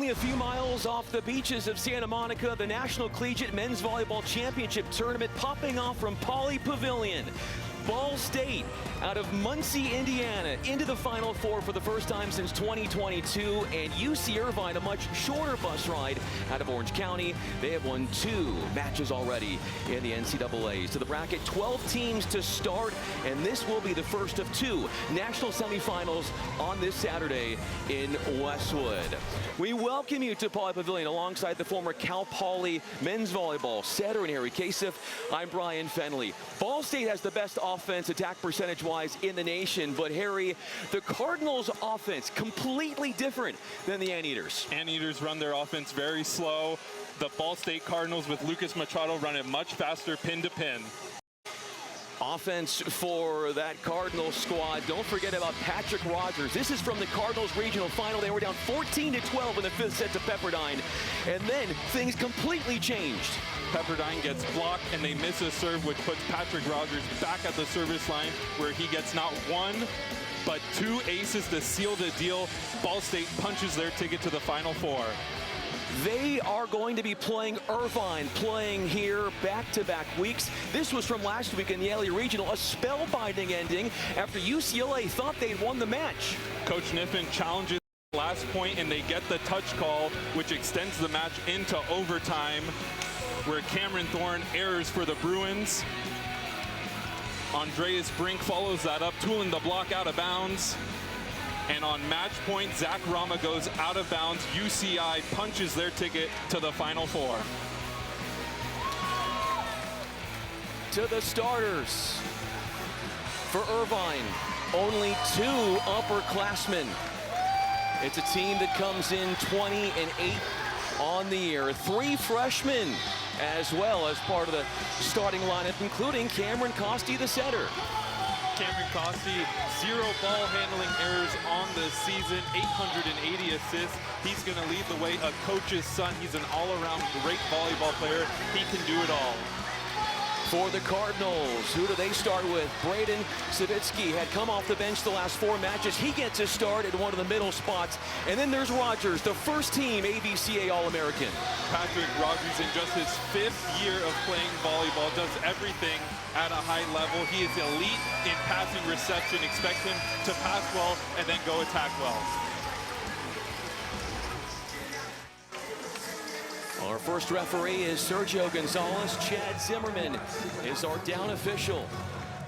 Only a few miles off the beaches of Santa Monica, the National Collegiate Men's Volleyball Championship Tournament popping off from Pauley Pavilion. Ball State out of Muncie, Indiana, into the Final Four for the first time since 2022, and UC Irvine, a much shorter bus ride out of Orange County. They have won 2 matches already in the NCAAs. To the bracket, 12 teams to start, and this will be the first of 2 national semifinals on this Saturday in Westwood. We welcome you to Pauley Pavilion alongside the former Cal Poly men's volleyball setter and Harry Kasif. I'm Brian Fenley. Ball State has the best offense attack percentage-wise in the nation, but Harry, the Cardinals' offense completely different than the Anteaters. Anteaters run their offense very slow. The Ball State Cardinals with Lucas Machado run it much faster, pin to pin. Offense for that Cardinals squad. Don't forget about Patrick Rogers. This is from the Cardinals regional final. They were down 14-12 in the 5th set to Pepperdine, and then things completely changed. Pepperdine gets blocked and they miss a serve, which puts Patrick Rogers back at the service line, where he gets not 1 but 2 aces to seal the deal. Ball State punches their ticket to the Final Four. They are going to be playing Irvine, playing here back-to-back weeks. This was from last week in the LA Regional, a spellbinding ending after UCLA thought they'd won the match. Coach Niffen challenges last point and they get the touch call, which extends the match into overtime, where Cameron Thorne errors for the Bruins. Andreas Brink follows that up, tooling the block out of bounds. And on match point, Zach Rama goes out of bounds. UCI punches their ticket to the Final Four. To the starters for Irvine, only 2 upperclassmen. It's a team that comes in 20-8 on the year. 3 freshmen as well as part of the starting lineup, including Cameron Costi, the setter. Cameron Costi, 0 ball handling errors on the season, 880 assists. He's going to lead the way, a coach's son. He's an all-around great volleyball player. He can do it all. For the Cardinals, who do they start with? Braden Savitsky had come off the bench the last 4 matches. He gets a start at one of the middle spots. And then there's Rogers, the first-team AVCA All-American. Patrick Rogers, in just his 5th year of playing volleyball, does everything at a high level. He is elite in passing reception. Expect him to pass well and then go attack well. Our first referee is Sergio Gonzalez. Chad Zimmerman is our down official.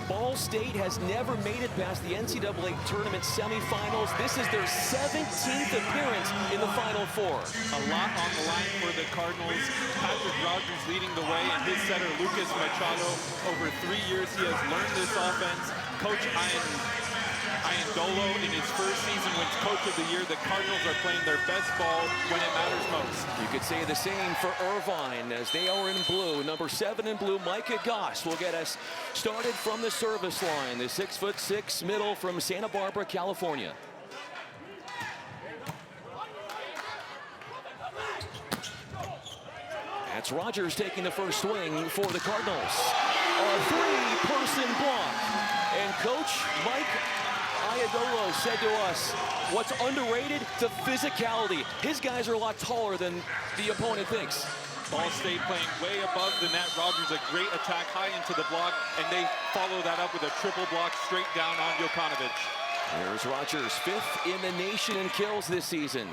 Ball State has never made it past the NCAA tournament semifinals. This is their 17th appearance in the Final Four. A lot on the line for the Cardinals. Patrick Rogers leading the way, and his setter Lucas Machado. Over 3 years, he has learned this offense. Coach Ian Dolo, in his first season, wins Coach of the Year. The Cardinals are playing their best ball when it matters most. You could say the same for Irvine, as they are in blue. Number 7 in blue, Micah Goss, will get us started from the service line. The 6'6" middle from Santa Barbara, California. That's Rogers taking the first swing for the Cardinals. A 3-person block. And Coach Mike Iadolo said to us, what's underrated? The physicality. His guys are a lot taller than the opponent thinks. Ball State playing way above the net. Rogers, a great attack high into the block, and they follow that up with a triple block straight down on Jokanovic. There's Rogers, 5th in the nation in kills this season.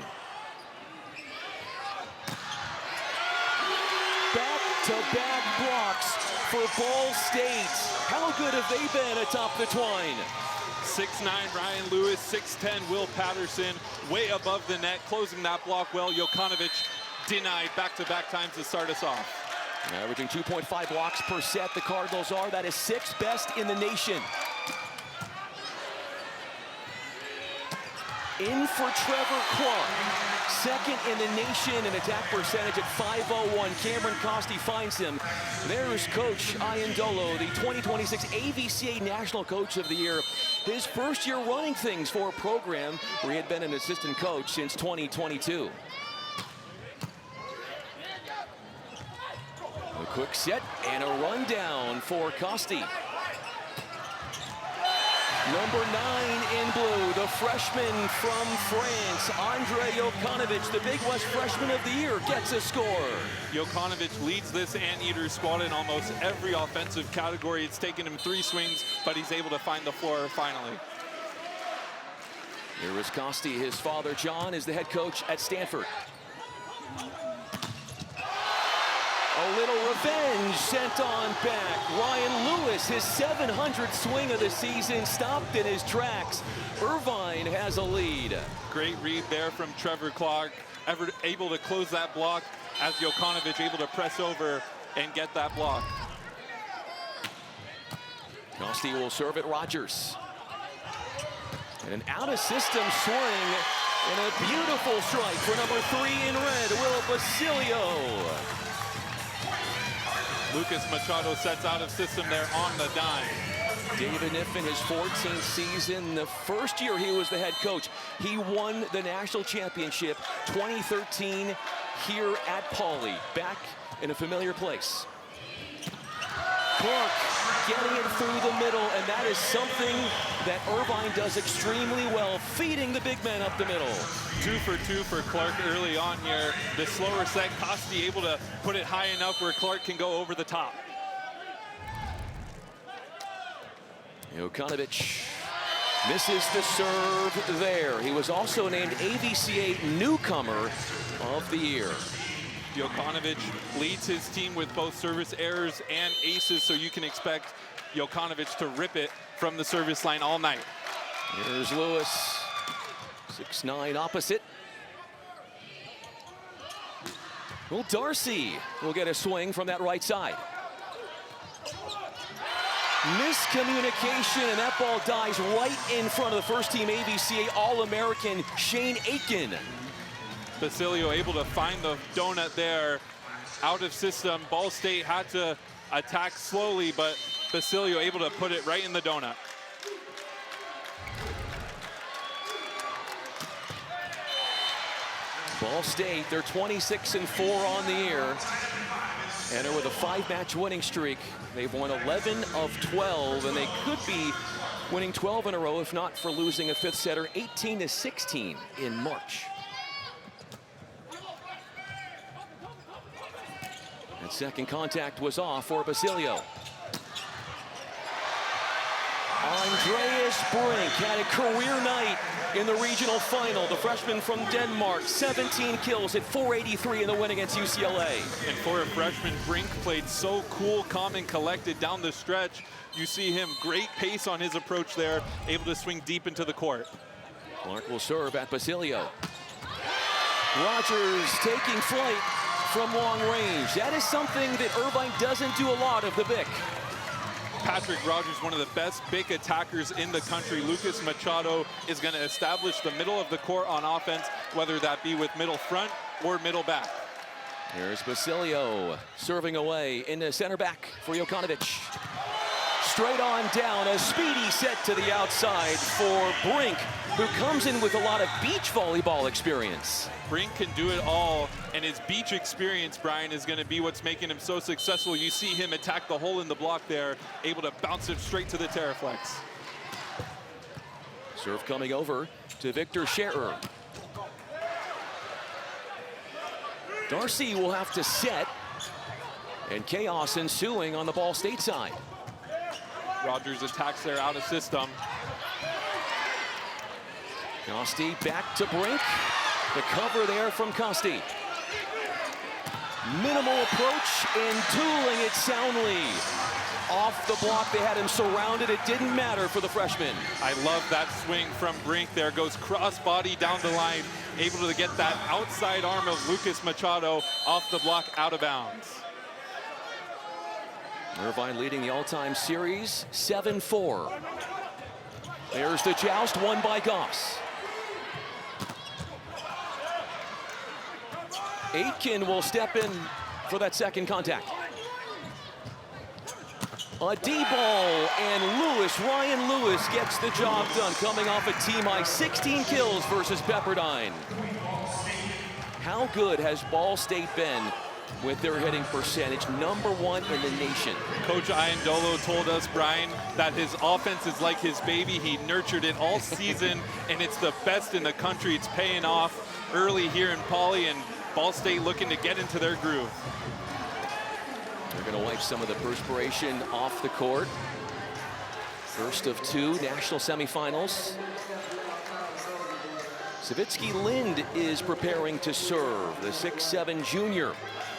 Back-to-back blocks for Ball State. How good have they been atop the twine? 6'9" Ryan Lewis, 6'10" Will Patterson, way above the net, closing that block well. Jokanovic denied back-to-back times to start us off. Averaging 2.5 blocks per set, the Cardinals are. That is 6th best in the nation. In for Trevor Clark, 2nd in the nation in attack percentage at .501. Cameron Costi finds him. There's Coach Ian Dolo, the 2026 AVCA National Coach of the Year. His first year running things for a program where he had been an assistant coach since 2022. A quick set and a rundown for Costi. Number 9 in blue, the freshman from France, Andre Jokanovic, the Big West Freshman of the Year, gets a score. Jokanovic leads this Anteater squad in almost every offensive category. It's taken him 3 swings, but he's able to find the floor finally. Here is Costi. His father, John, is the head coach at Stanford. A little revenge sent on back. Ryan Lewis, his 700th swing of the season, stopped in his tracks. Irvine has a lead. Great read there from Trevor Clark, able to close that block as Jokanovic able to press over and get that block. Costi will serve at Rogers. And an out-of-system swing and a beautiful strike for number 3 in red, Will Basilio. Lucas Machado sets out of system there on the dime. David Niffen, his 14th season, the first year he was the head coach. He won the national championship 2013 here at Pauley, back in a familiar place. Clark getting it through the middle, and that is something that Irvine does extremely well, feeding the big man up the middle. 2 for 2 for Clark early on here. The slower set, Costi able to put it high enough where Clark can go over the top. Jokanovic misses the serve there. He was also named AVCA Newcomer of the Year. Jokanovic leads his team with both service errors and aces, so you can expect Jokanovic to rip it from the service line all night. Here's Lewis, 6'9" opposite. Well, Darcy will get a swing from that right side. Miscommunication, and that ball dies right in front of the first-team AVCA All-American Shane Aiken. Basilio able to find the donut there, out of system. Ball State had to attack slowly, but Basilio able to put it right in the donut. Ball State, they're 26-4 on the year, and are with a 5-match winning streak. They've won 11 of 12, and they could be winning 12 in a row if not for losing a 5th setter 18-16 in March. And second contact was off for Basilio. Andreas Brink had a career night in the regional final. The freshman from Denmark, 17 kills at 483 in the win against UCLA. And for a freshman, Brink played so cool, calm, and collected down the stretch. You see him, great pace on his approach there, able to swing deep into the court. Clark will serve at Basilio. Rogers taking flight from long range. That is something that Irvine doesn't do a lot of the BIC. Patrick Rogers, one of the best big attackers in the country. Lucas Machado is going to establish the middle of the court on offense, whether that be with middle front or middle back. Here's Basilio serving away in the center back for Jokanovic. Straight on down, a speedy set to the outside for Brink, who comes in with a lot of beach volleyball experience. Brink can do it all, and his beach experience, Brian, is going to be what's making him so successful. You see him attack the hole in the block there, able to bounce it straight to the Terraflex. Serve coming over to Victor Scherer. Darcy will have to set, and chaos ensuing on the Ball State side. Rogers attacks there out of system. Costi back to Brink. The cover there from Costi. Minimal approach and tooling it soundly. Off the block, they had him surrounded. It didn't matter for the freshman. I love that swing from Brink there. Goes cross body down the line. Able to get that outside arm of Lucas Machado off the block, out of bounds. Irvine leading the all-time series 7-4. There's the joust won by Goss. Aitken will step in for that second contact. A D-ball, and Ryan Lewis gets the job done, coming off a team high 16 kills versus Pepperdine. How good has Ball State been with their hitting percentage, #1 in the nation. Coach Iandolo told us, Brian, that his offense is like his baby. He nurtured it all season, and it's the best in the country. It's paying off early here in Poly, and Ball State looking to get into their groove. They're going to wipe some of the perspiration off the court. First of 2 national semifinals. Savitsky Lind is preparing to serve. The 6'7" junior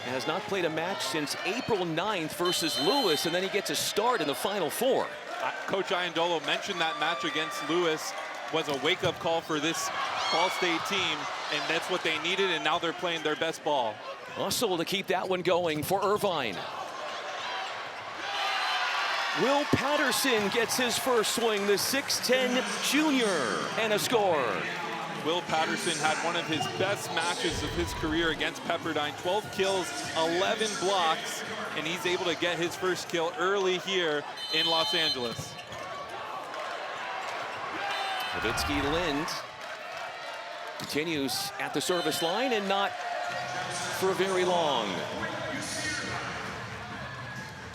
has not played a match since April 9th versus Lewis, and then he gets a start in the Final Four. Coach Iandolo mentioned that match against Lewis was a wake-up call for this Ball State team, and that's what they needed, and now they're playing their best ball. Hustle to keep that one going for Irvine. Will Patterson gets his first swing, the 6'10" junior, and a score. Will Patterson had one of his best matches of his career against Pepperdine. 12 kills, 11 blocks, and he's able to get his first kill early here in Los Angeles. Savitsky Lind continues at the service line, and not for very long.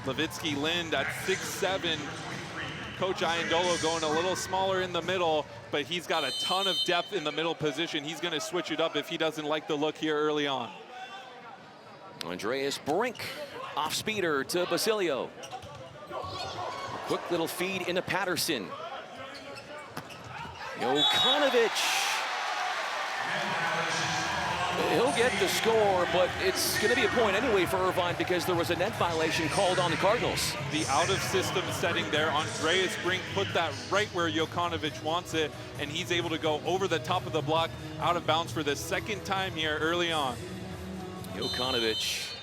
Levitsky Lind at 6'7". Coach Iandolo going a little smaller in the middle, but he's got a ton of depth in the middle position. He's going to switch it up if he doesn't like the look here early on. Andreas Brink, off speeder to Basilio. Quick little feed into Patterson. Jokanovic. He'll get the score, but it's going to be a point anyway for Irvine because there was a net violation called on the Cardinals. The out-of-system setting there, Andreas Brink put that right where Jokanovic wants it, and he's able to go over the top of the block, out of bounds for the second time here early on. Jokanovic,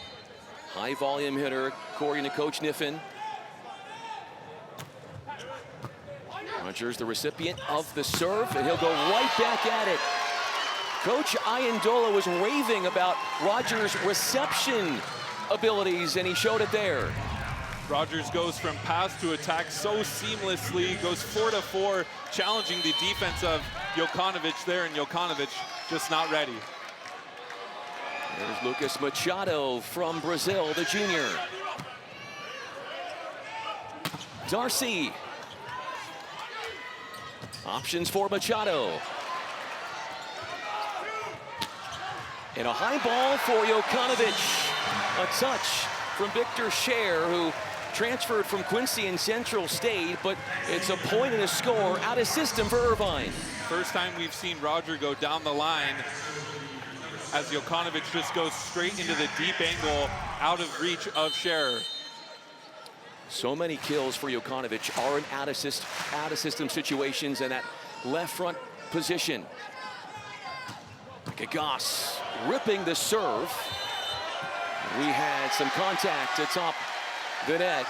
high volume hitter, according to Coach Niffen. Rogers, the recipient of the serve, and he'll go right back at it. Coach Iandolo was raving about Rogers' reception abilities, and he showed it there. Rogers goes from pass to attack so seamlessly, goes 4-4, challenging the defense of Jokanovic there, and Jokanovic just not ready. There's Lucas Machado from Brazil, the junior. Darcy. Options for Machado. And a high ball for Jokanovic. A touch from Victor Scher, who transferred from Quincy in Central State, but it's a point and a score out of system for Irvine. First time we've seen Roger go down the line as Jokanovic just goes straight into the deep angle out of reach of Scher. So many kills for Jokanovic are in out of system situations and that left front position. Gagas ripping the serve. We had some contact atop the net.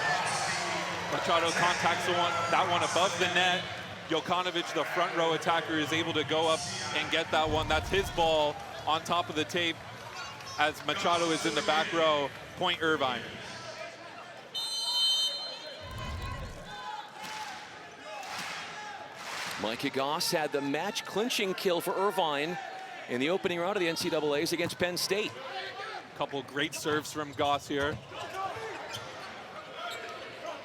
Machado contacts that one above the net. Jokanovic, the front row attacker, is able to go up and get that one. That's his ball on top of the tape as Machado is in the back row. Point Irvine. Mike Gagas had the match-clinching kill for Irvine in the opening round of the NCAAs against Penn State. Couple great serves from Goss here.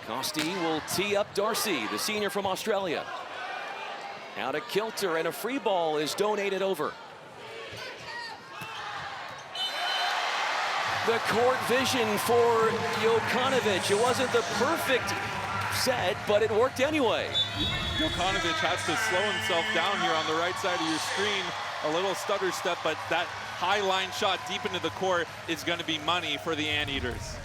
Costi will tee up Darcy, the senior from Australia. Out of kilter, and a free ball is donated over. The court vision for Jokanovic. It wasn't the perfect set, but it worked anyway. Jokanovic has to slow himself down here on the right side of your screen. A little stutter step, but that high line shot deep into the court is going to be money for the Anteaters.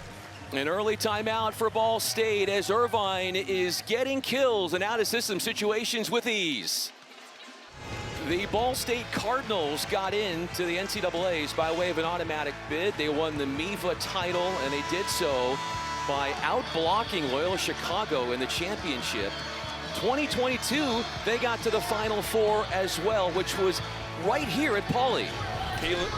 An early timeout for Ball State as Irvine is getting kills and out-of-system situations with ease. The Ball State Cardinals got into the NCAAs by way of an automatic bid. They won the MIVA title, and they did so by out-blocking Loyola Chicago in the championship. 2022, they got to the Final Four as well, which was right here at Pauley. Caleb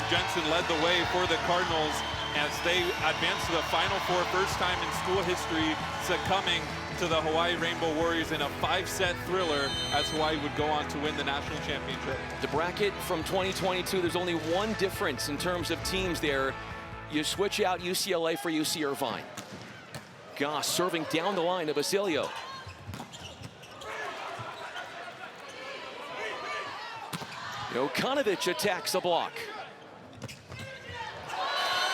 Jensen led the way for the Cardinals, as they advance to the Final Four, first time in school history, succumbing to the Hawaii Rainbow Warriors in a 5-set thriller as Hawaii would go on to win the national championship. The bracket from 2022, there's only one difference in terms of teams there. You switch out UCLA for UC Irvine. Goss serving down the line to Basilio. Jokanovic attacks the block.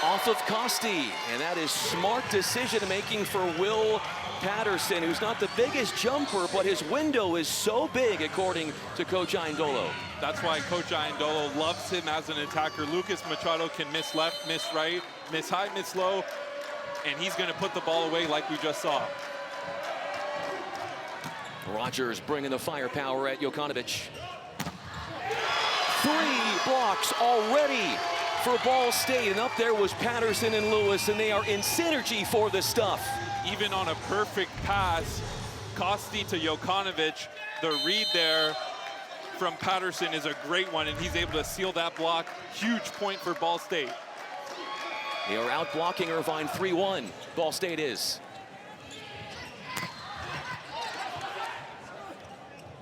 Off of Costi, and that is smart decision-making for Will Patterson, who's not the biggest jumper, but his window is so big, according to Coach Iandolo. That's why Coach Iandolo loves him as an attacker. Lucas Machado can miss left, miss right, miss high, miss low, and he's going to put the ball away like we just saw. Rogers bringing the firepower at Jokanovic. 3 blocks already for Ball State, and up there was Patterson and Lewis, and they are in synergy for the stuff. Even on a perfect pass, Costi to Jokanovic, the read there from Patterson is a great one, and he's able to seal that block. Huge point for Ball State. They are out blocking Irvine 3-1. Ball State is.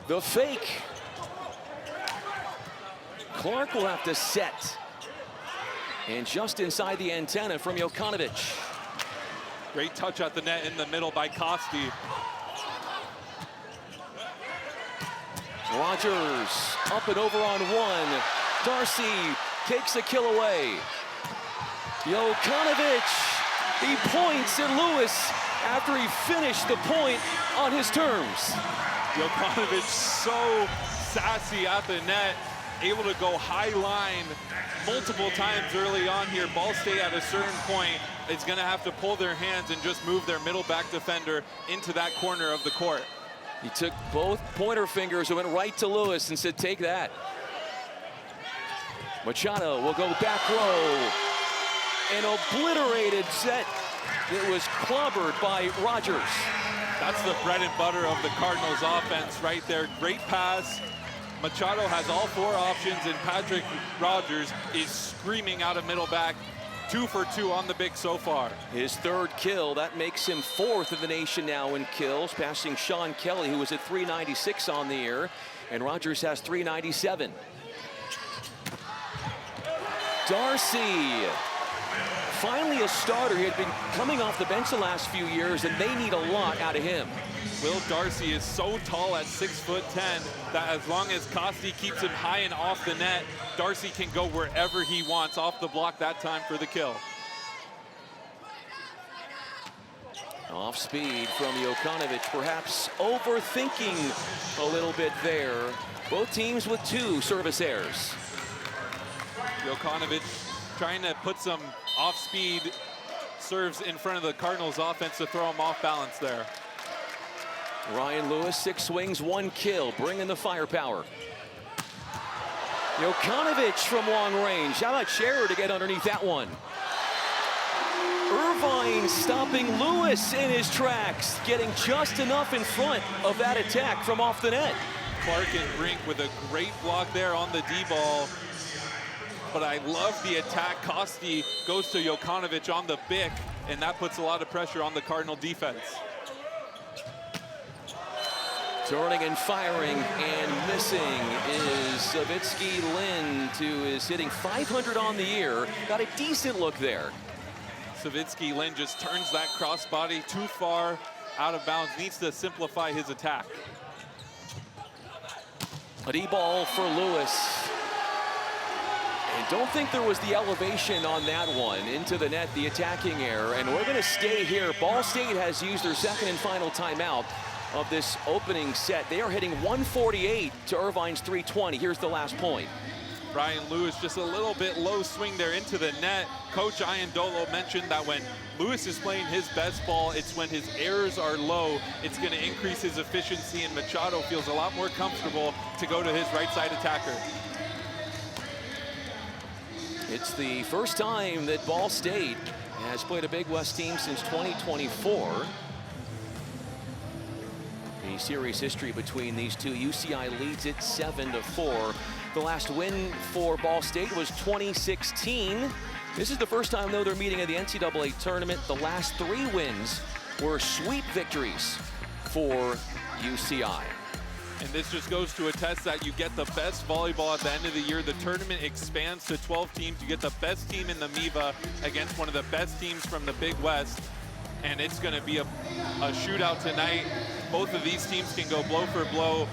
The fake. Clark will have to set. And just inside the antenna from Jokanovic. Great touch at the net in the middle by Costi. Rogers up and over on one. Darcy takes a kill away. Jokanovic, he points at Lewis after he finished the point on his terms. Jokanovic so sassy at the net, able to go high line multiple times early on here. Ball State at a certain point is going to have to pull their hands and just move their middle back defender into that corner of the court. He took both pointer fingers and went right to Lewis and said, take that. Machado will go back row. An obliterated set. It was clobbered by Rogers. That's the bread and butter of the Cardinals offense right there. Great pass. Machado has all 4 options, and Patrick Rogers is screaming out of middle back. 2 for 2 on the big so far. His 3rd kill, that makes him 4th in the nation now in kills, passing Sean Kelly, who was at 396 on the year, and Rogers has 397. Darcy, finally a starter. He had been coming off the bench the last few years, and they need a lot out of him. Will Darcy is so tall at 6'10" that as long as Costi keeps him high and off the net, Darcy can go wherever he wants off the block that time for the kill. Off speed from Jokanovic, perhaps overthinking a little bit there. Both teams with 2 service errors. Jokanovic trying to put some off-speed serves in front of the Cardinals offense to throw him off balance there. Ryan Lewis, 6 swings, 1 kill, bringing the firepower. Jokanovic from long range. How about Scherer to get underneath that one? Irvine stopping Lewis in his tracks, getting just enough in front of that attack from off the net. Clark and Brink with a great block there on the D-ball. But I love the attack. Costi goes to Jokanovic on the bick, and that puts a lot of pressure on the Cardinal defense. Turning and firing and missing is Savitsky Lind, who is hitting .500 on the year. Got a decent look there. Savitsky Lind just turns that crossbody too far out of bounds. Needs to simplify his attack. A D-ball for Lewis. And don't think there was the elevation on that one. Into the net, the attacking error. And we're going to stay here. Ball State has used their 2nd and final timeout of this opening set. They are hitting 148 to Irvine's 320. Here's the last point. Ryan Lewis just a little bit low swing there into the net. Coach Iandolo mentioned that when Lewis is playing his best ball, it's when his errors are low. It's going to increase his efficiency, and Machado feels a lot more comfortable to go to his right side attacker. It's the first time that Ball State has played a Big West team since 2024. The series history between these two, UCI leads it 7-4. The last win for Ball State was 2016. This is the first time, though, they're meeting at the NCAA tournament. The last 3 wins were sweep victories for UCI. And this just goes to attest that you get the best volleyball at the end of the year. The tournament expands to 12 teams. You get the best team in the MIVA against one of the best teams from the Big West. And it's going to be a shootout tonight. Both of these teams can go blow for blow.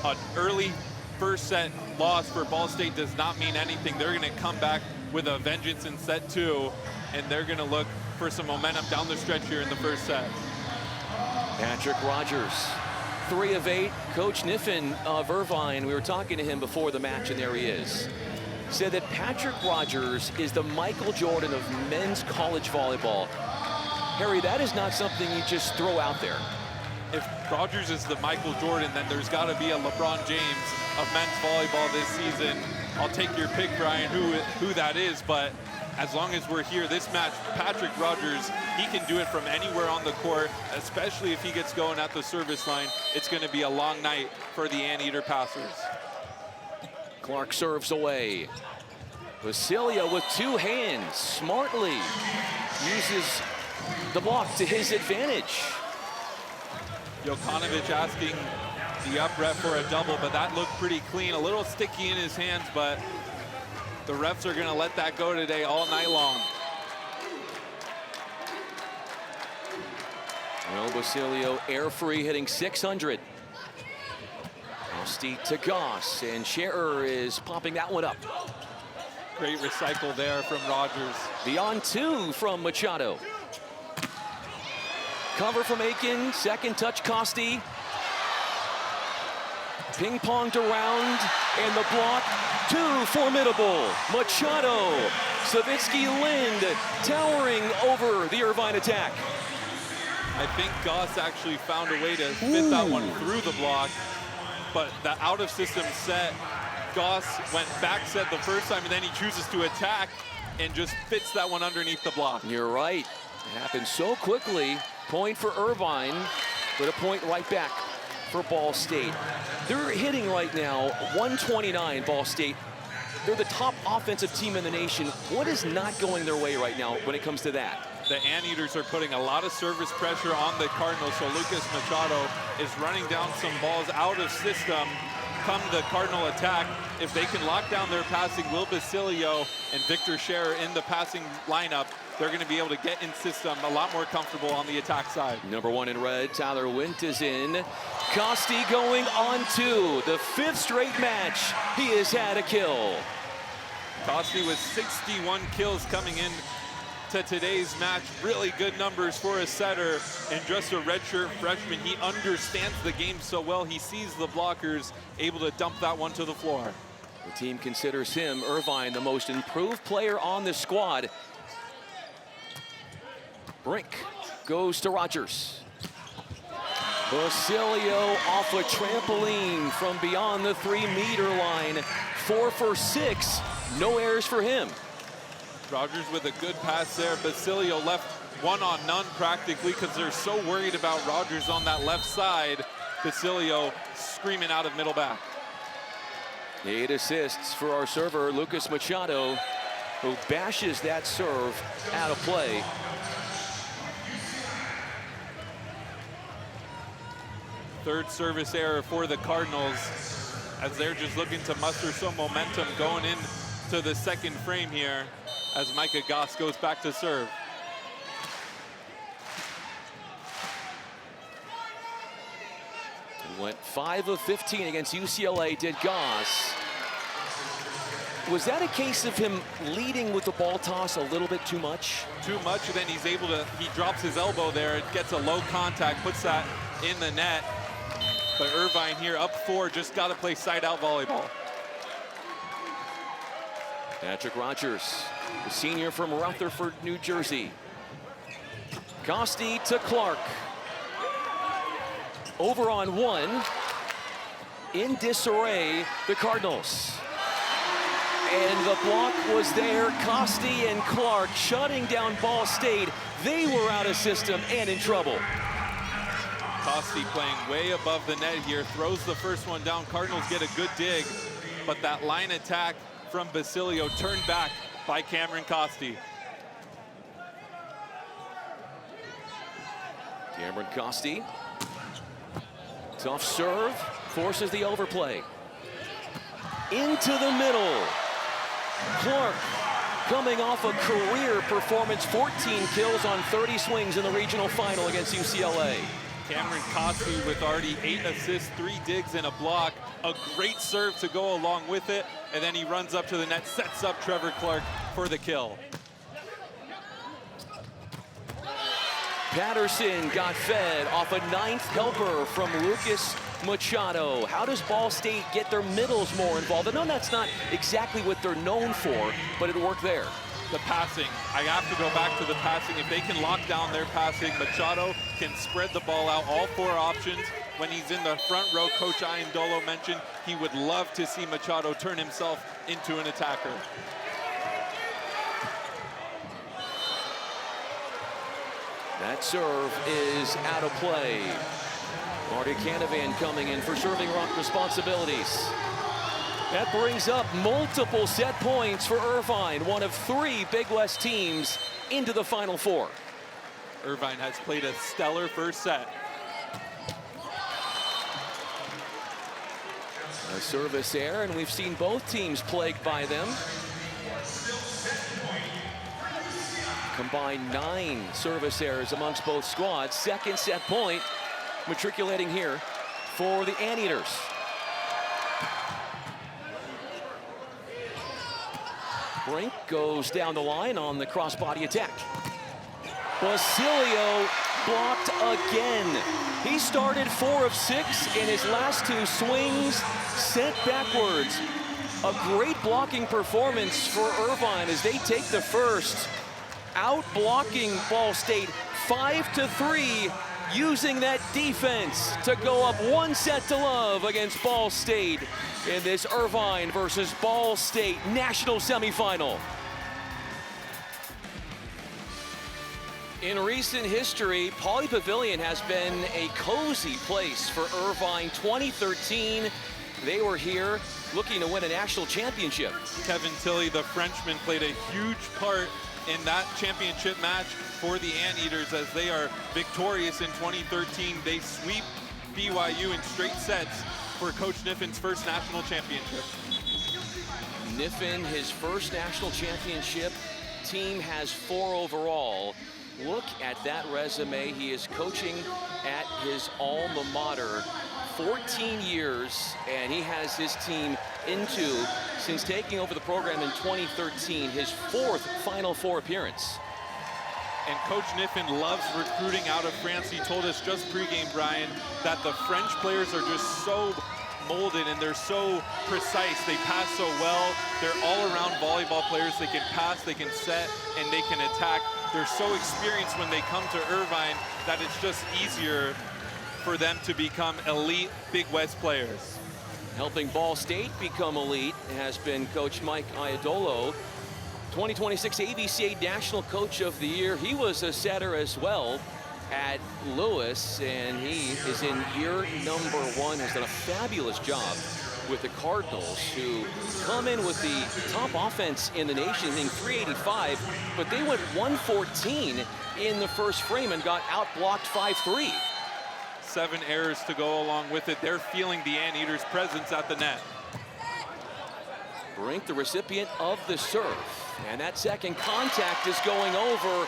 An early first set loss for Ball State does not mean anything. They're going to come back with a vengeance in set 2, and they're going to look for some momentum down the stretch here in the first set. Patrick Rogers, 3 of 8. Coach Niffen of Irvine, we were talking to him before the match, and there he is. Said that Patrick Rogers is the Michael Jordan of men's college volleyball. Harry, that is not something you just throw out there. If Rogers is the Michael Jordan, then there's got to be a LeBron James of men's volleyball this season. I'll take your pick, Brian, who that is, but as long as we're here, this match, Patrick Rogers, he can do it from anywhere on the court, especially if he gets going at the service line. It's going to be a long night for the Anteater passers. Clark serves away. Basilio with 2 hands, smartly uses the block to his advantage. Jokanovic asking the up ref for a double, but that looked pretty clean. A little sticky in his hands, but the refs are going to let that go today all night long. Well, Basilio air free, hitting 600. Now Steet to Goss, and Scherer is popping that one up. Great recycle there from Rogers. The on 2 from Machado. Cover from Aiken, second touch Costi. Ping-ponged around, and the block, 2 formidable. Machado, Savitsky Lind towering over the Irvine attack. I think Goss actually found a way to fit that one through the block, but the out-of-system set, Goss went back set the first time, and then he chooses to attack and just fits that one underneath the block. You're right. It happened so quickly. Point for Irvine, but a point right back for Ball State. They're hitting right now 129, Ball State. They're the top offensive team in the nation. What is not going their way right now when it comes to that? The Anteaters are putting a lot of service pressure on the Cardinals, so Lucas Machado is running down some balls out of system. Come the Cardinal attack, if they can lock down their passing, Will Basilio and Victor Scherer in the passing lineup, they're going to be able to get in system a lot more comfortable on the attack side. Number 1 in red, Tyler Wint is in. Costi going on 2. The 5th straight match, he has had a kill. Costi with 61 kills coming in to today's match. Really good numbers for a setter and just a redshirt freshman. He understands the game so well. He sees the blockers, able to dump that one to the floor. The team considers him, Irvine, the most improved player on the squad. Brink goes to Rogers. Basilio off a trampoline from beyond the 3-meter line. 4 for 6, no errors for him. Rogers with a good pass there. Basilio left 1 on none practically because they're so worried about Rogers on that left side. Basilio screaming out of middle back. 8 assists for our server, Lucas Machado, who bashes that serve out of play. Third service error for the Cardinals as they're just looking to muster some momentum going into the second frame here as Micah Goss goes back to serve. He went 5 of 15 against UCLA, did Goss. Was that a case of him leading with the ball toss a little bit too much? Too much, and then he drops his elbow there. It gets a low contact, puts that in the net. But Irvine here up 4, just got to play side-out volleyball. Patrick Rogers, the senior from Rutherford, New Jersey. Costi to Clark. Over on 1. In disarray, the Cardinals. And the block was there. Costi and Clark shutting down Ball State. They were out of system and in trouble. Costi playing way above the net here, throws the first one down. Cardinals get a good dig, but that line attack from Basilio turned back by Cameron Costi. Cameron Costi. Tough serve, forces the overplay. Into the middle. Clark coming off a career performance, 14 kills on 30 swings in the regional final against UCLA. Cameron Costi with already 8 assists, 3 digs and a block. A great serve to go along with it. And then he runs up to the net, sets up Trevor Clark for the kill. Patterson got fed off a 9th helper from Lucas Machado. How does Ball State get their middles more involved? I know that's not exactly what they're known for, but it worked there. The passing. I have to go back to the passing. If they can lock down their passing, Machado can spread the ball out, all 4 options. When he's in the front row, Coach Iandolo mentioned he would love to see Machado turn himself into an attacker. That serve is out of play. Marty Canavan coming in for serving responsibilities. That brings up multiple set points for Irvine, one of 3 Big West teams into the Final Four. Irvine has played a stellar first set. A service error, and we've seen both teams plagued by them. Combined 9 service errors amongst both squads. Second set point matriculating here for the Anteaters. Brink goes down the line on the crossbody attack. Basilio blocked again. He started 4 of 6 in his last 2 swings, sent backwards. A great blocking performance for Irvine as they take the first, out blocking Ball State 5-3, using that defense to go up 1-0 against Ball State in this Irvine versus Ball State national semifinal. In recent history, Pauley Pavilion has been a cozy place for Irvine. 2013, they were here looking to win a national championship. Kevin Tilley, the Frenchman, played a huge part in that championship match for the Anteaters as they are victorious in 2013. They sweep BYU in straight sets for Coach Niffin's first national championship. Niffin, his first national championship. Team has 4 overall. Look at that resume. He is coaching at his alma mater 14 years, and he has his team into, since taking over the program in 2013, his 4th Final Four appearance. And Coach Niffin loves recruiting out of France. He told us just pregame, Brian, that the French players are just so molded and they're so precise. They pass so well. They're all-around volleyball players. They can pass, they can set, and they can attack. They're so experienced when they come to Irvine that it's just easier for them to become elite Big West players. Helping Ball State become elite has been Coach Mike Iadolo, 2026 AVCA National Coach of the Year. He was a setter as well at Lewis, and he is in year number 1, has done a fabulous job with the Cardinals, who come in with the top offense in the nation, hitting 385, but they went 114 in the first frame and got outblocked 5-3. 7 errors to go along with it. They're feeling the Anteaters' presence at the net. Brink, the recipient of the serve, and that second contact is going over.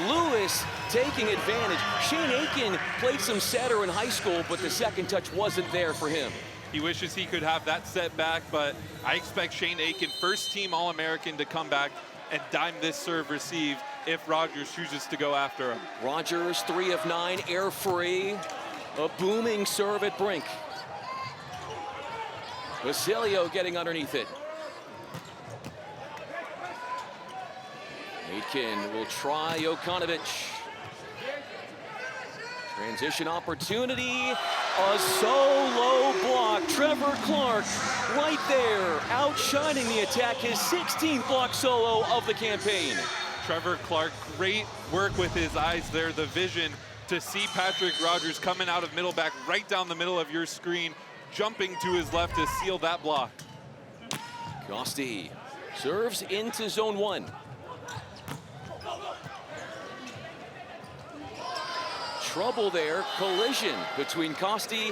Lewis taking advantage. Shane Aiken played some setter in high school, but the second touch wasn't there for him. He wishes he could have that set back, but I expect Shane Aiken, first team All-American, to come back and dime this serve receive if Rogers chooses to go after him. Rogers, 3 of 9, air free. A booming serve at Brink. Basilio getting underneath it. Aitken will try Jokanovic. Transition opportunity. A solo block. Trevor Clark right there, outshining the attack. His 16th block solo of the campaign. Trevor Clark, great work with his eyes there. The vision to see Patrick Rogers coming out of middle back right down the middle of your screen, jumping to his left to seal that block. Costi Serves into zone 1. Trouble there, collision between Costi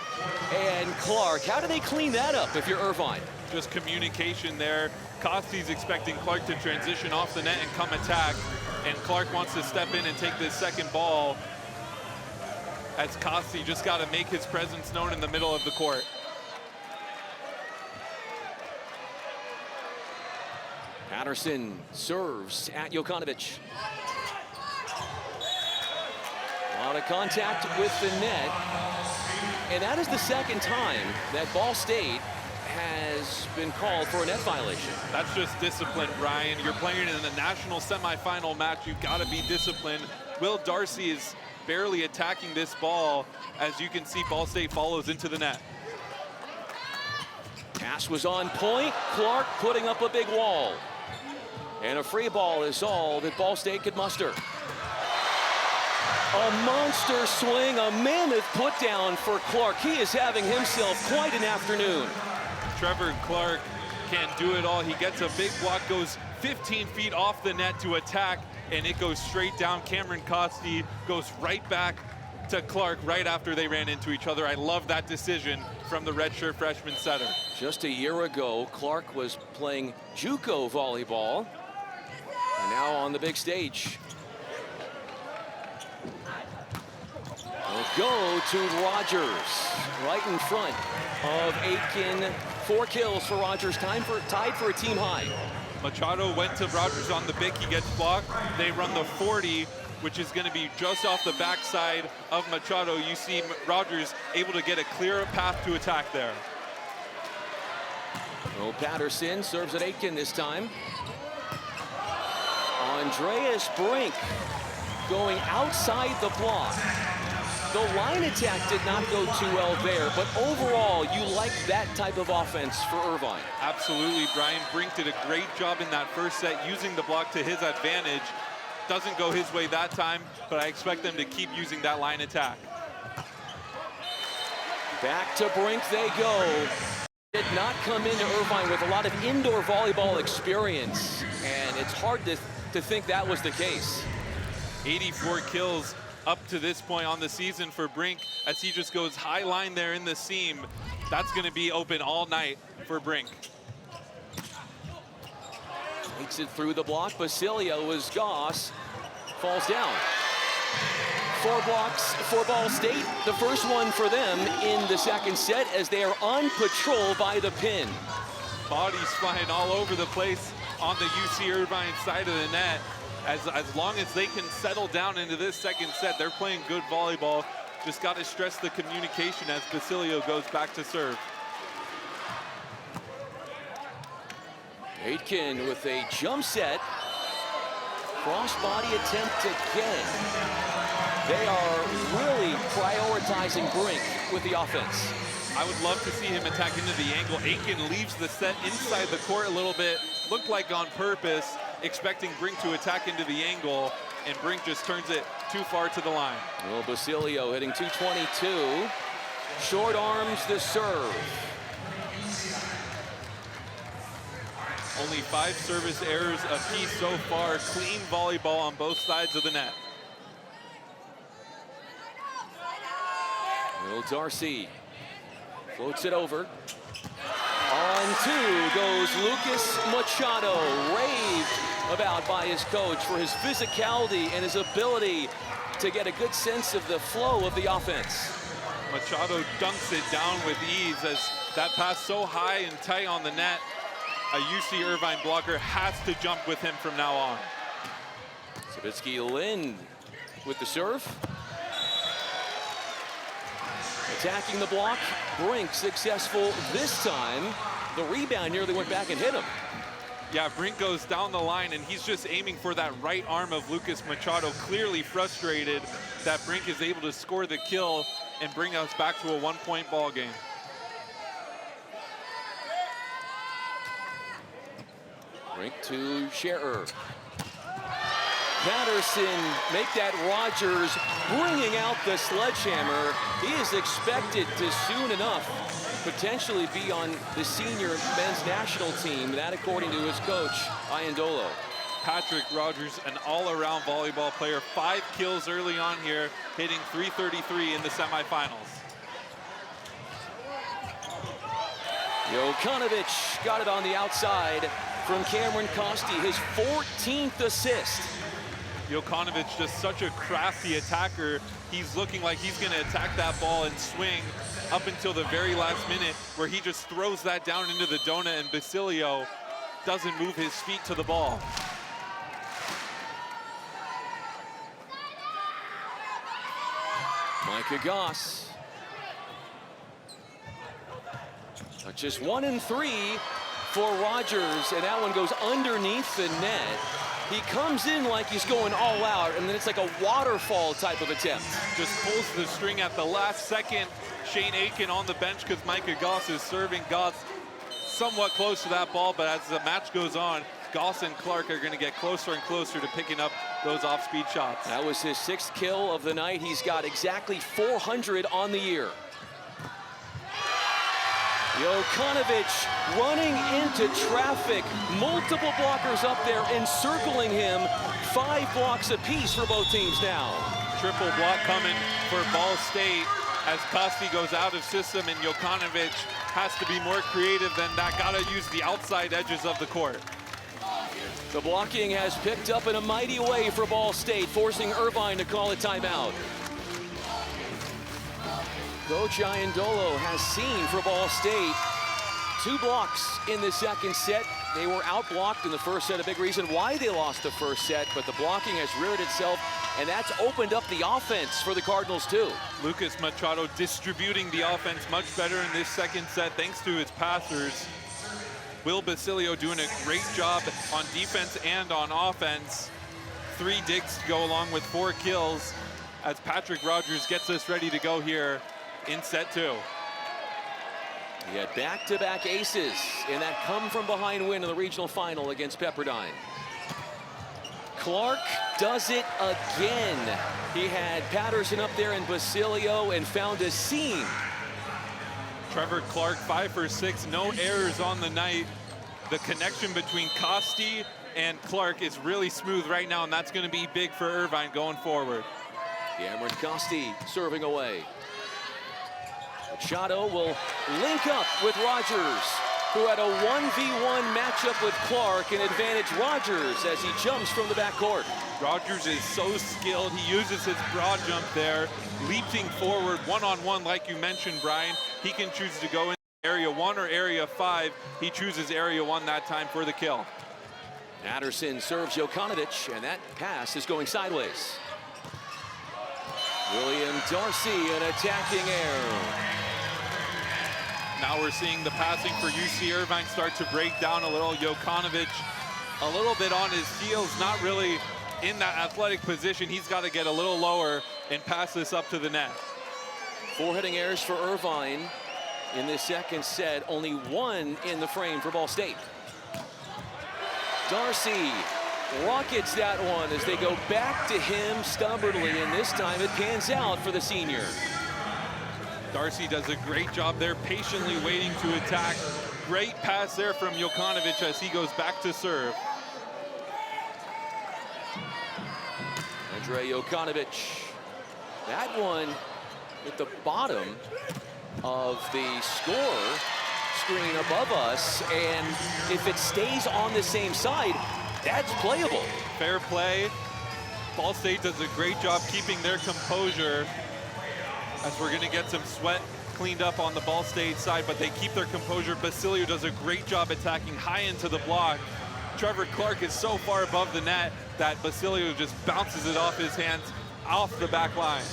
and Clark. How do they clean that up if you're Irvine? Just communication there. Costi's expecting Clark to transition off the net and come attack, and Clark wants to step in and take this second ball, as Costi just got to make his presence known in the middle of the court. Patterson serves at Jokanovic. A lot of contact with the net, and that is the second time that Ball State has been called for a net violation. That's just discipline, Brian. You're playing in a national semifinal match. You've got to be disciplined. Will Darcy is barely attacking this ball. As you can see, Ball State follows into the net. Pass was on point. Clark putting up a big wall. And a free ball is all that Ball State could muster. A monster swing, a mammoth put down for Clark. He is having himself quite an afternoon. Trevor Clark can't do it all. He gets a big block, goes 15 feet off the net to attack, and it goes straight down. Cameron Costi goes right back to Clark right after they ran into each other. I love that decision from the redshirt freshman setter. Just a year ago, Clark was playing JUCO volleyball, and now on the big stage. We'll go to Rogers, right in front of Aitken. 4 kills for Rogers, tied for a team high. Machado went to Rogers on the big, he gets blocked. They run the 40, which is gonna be just off the backside of Machado. You see Rogers able to get a clearer path to attack there. Well, Patterson serves at Aitken this time. Andreas Brink going outside the block. The line attack did not go too well there, but overall, you like that type of offense for Irvine. Absolutely, Brian. Brink did a great job in that first set, using the block to his advantage. Doesn't go his way that time, but I expect them to keep using that line attack. Back to Brink they go. Did not come into Irvine with a lot of indoor volleyball experience, and it's hard to think that was the case. 84 kills up to this point on the season for Brink, as he just goes high line there in the seam. That's going to be open all night for Brink. Takes it through the block. Basilio as Goss falls down. 4 blocks for Ball State. The first one for them in the second set, as they are on patrol by the pin. Bodies flying all over the place on the UC Irvine side of the net. As long as they can settle down into this second set, they're playing good volleyball. Just got to stress the communication as Basilio goes back to serve. Aitken with a jump set. Crossbody attempt again. They are really prioritizing Brink with the offense. I would love to see him attack into the angle. Aitken leaves the set inside the court a little bit. Looked like on purpose, expecting Brink to attack into the angle, and Brink just turns it too far to the line. Well, Basilio hitting 222. Short arms the serve. Only 5 service errors apiece so far. Clean volleyball on both sides of the net. Will Darcy floats it over. On 2 goes Lucas Machado, raved about by his coach for his physicality and his ability to get a good sense of the flow of the offense. Machado dunks it down with ease, as that pass so high and tight on the net. A UC Irvine blocker has to jump with him from now on. Savitsky Lind with the serve. Attacking the block. Brink successful this time. The rebound nearly went back and hit him. Yeah, Brink goes down the line, and he's just aiming for that right arm of Lucas Machado. Clearly frustrated that Brink is able to score the kill and bring us back to a 1-point ball game. Brink to Scherer. Patterson make that Rogers, bringing out the sledgehammer. He is expected to soon enough potentially be on the senior men's national team. That according to his coach, Iandolo. Patrick Rogers, an all-around volleyball player. 5 kills early on here, hitting .333 in the semifinals. Jokanovic got it on the outside from Cameron Costi, his 14th assist. Jokanovic, just such a crafty attacker. He's looking like he's going to attack that ball and swing up until the very last minute, where he just throws that down into the donut, and Basilio doesn't move his feet to the ball. Micah Goss. Just 1 and 3 for Rogers, and that one goes underneath the net. He comes in like he's going all out, and then it's like a waterfall type of attempt. Just pulls the string at the last second. Shane Aiken on the bench because Micah Goss is serving. Goss somewhat close to that ball, but as the match goes on, Goss and Clark are going to get closer and closer to picking up those off-speed shots. That was his 6th kill of the night. He's got exactly 400 on the year. Jokanovic running into traffic. Multiple blockers up there encircling him. 5 blocks apiece for both teams now. Triple block coming for Ball State as Costi goes out of system, and Jokanovic has to be more creative than that. Gotta use the outside edges of the court. The blocking has picked up in a mighty way for Ball State, forcing Irvine to call a timeout. Coach Iandolo has seen for Ball State 2 blocks in the second set. They were outblocked in the first set, a big reason why they lost the first set, but the blocking has reared itself, and that's opened up the offense for the Cardinals too. Lucas Machado distributing the offense much better in this second set thanks to his passers. Will Basilio doing a great job on defense and on offense. 3 digs to go along with 4 kills as Patrick Rogers gets us ready to go here in set 2. He had back-to-back aces in that come-from-behind win in the regional final against Pepperdine. Clark does it again. He had Patterson up there and Basilio and found a seam. Trevor Clark 5 for 6, no errors on the night. The connection between Costi and Clark is really smooth right now, and that's going to be big for Irvine going forward. Cameron Costi serving away. Machado will link up with Rogers, who had a 1v1 matchup with Clark, and advantage Rogers as he jumps from the backcourt. Rogers is so skilled. He uses his broad jump there, leaping forward one-on-one like you mentioned, Brian. He can choose to go in area 1 or area 5. He chooses area 1 that time for the kill. Patterson serves Jokanovic, and that pass is going sideways. William Darcy, an attacking error. Now we're seeing the passing for UC Irvine start to break down a little. Jokanovic a little bit on his heels, not really in that athletic position. He's got to get a little lower and pass this up to the net. 4 hitting errors for Irvine in this second set. Only 1 in the frame for Ball State. Darcy rockets that one as they go back to him stubbornly, and this time it pans out for the senior. Darcy does a great job there, patiently waiting to attack. Great pass there from Jokanovic as he goes back to serve. Andrei Jokanovic. That one at the bottom of the score screen above us, and if it stays on the same side, that's playable. Fair play. Ball State does a great job keeping their composure, as we're going to get some sweat cleaned up on the Ball State side, but they keep their composure. Basilio does a great job attacking high into the block. Trevor Clark is so far above the net that Basilio just bounces it off his hands, off the back line.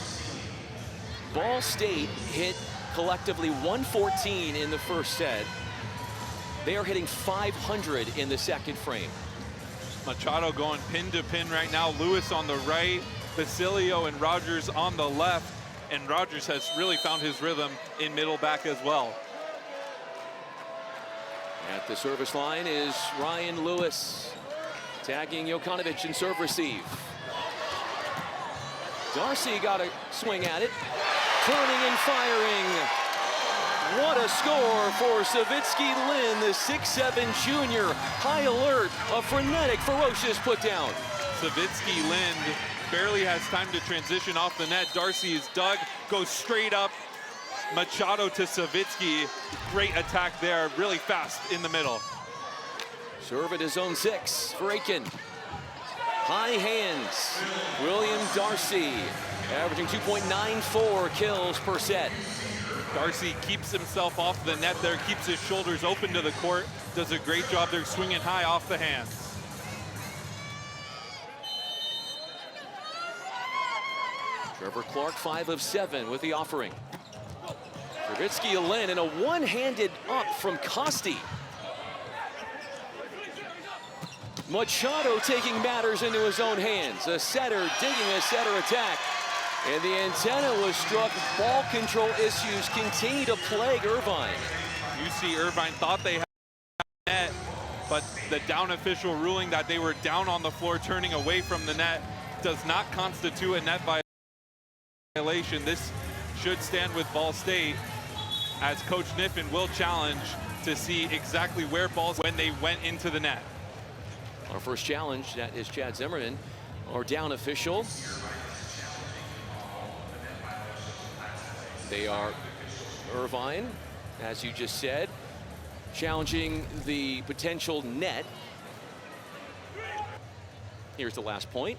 Ball State hit collectively 114 in the first set. They are hitting 500 in the second frame. Machado going pin to pin right now. Lewis on the right, Basilio and Rogers on the left. And Rogers has really found his rhythm in middle back as well. At the service line is Ryan Lewis, tagging Jokanovic in serve receive. Darcy got a swing at it, turning and firing. What a score for Savitsky Lin, the 6'7" junior. High alert, a frenetic, ferocious put down. Savitsky Lin barely has time to transition off the net. Darcy is dug, goes straight up. Machado to Savitsky. Great attack there, really fast in the middle. Serve at his own 6 for Aiken. High hands, William Darcy, averaging 2.94 kills per set. Darcy keeps himself off the net there, keeps his shoulders open to the court, does a great job there swinging high off the hands. Trevor Clark, 5 of 7 with the offering. Savitsky Lin and a one-handed up from Costi. Machado taking matters into his own hands. A setter digging a setter attack. And the antenna was struck. Ball control issues continue to plague Irvine. UC Irvine thought they had net, but the down official ruling that they were down on the floor turning away from the net does not constitute a net violation. This should stand with Ball State, as Coach Kniffen will challenge to see exactly where balls when they went into the net. Our first challenge, that is Chad Zimmerman, our down official. They are Irvine, as you just said, challenging the potential net. Here's the last point.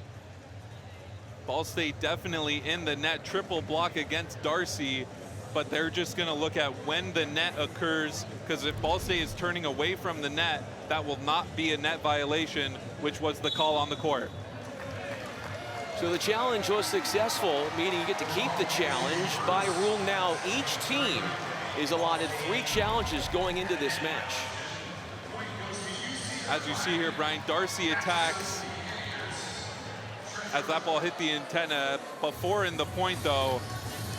Ball State definitely in the net, triple block against Darcy, but they're just going to look at when the net occurs, because if Ball State is turning away from the net, that will not be a net violation, which was the call on the court. So the challenge was successful, meaning you get to keep the challenge. By rule now, each team is allotted 3 challenges going into this match. As you see here, Brian, Darcy attacks as that ball hit the antenna. Before in the point, though,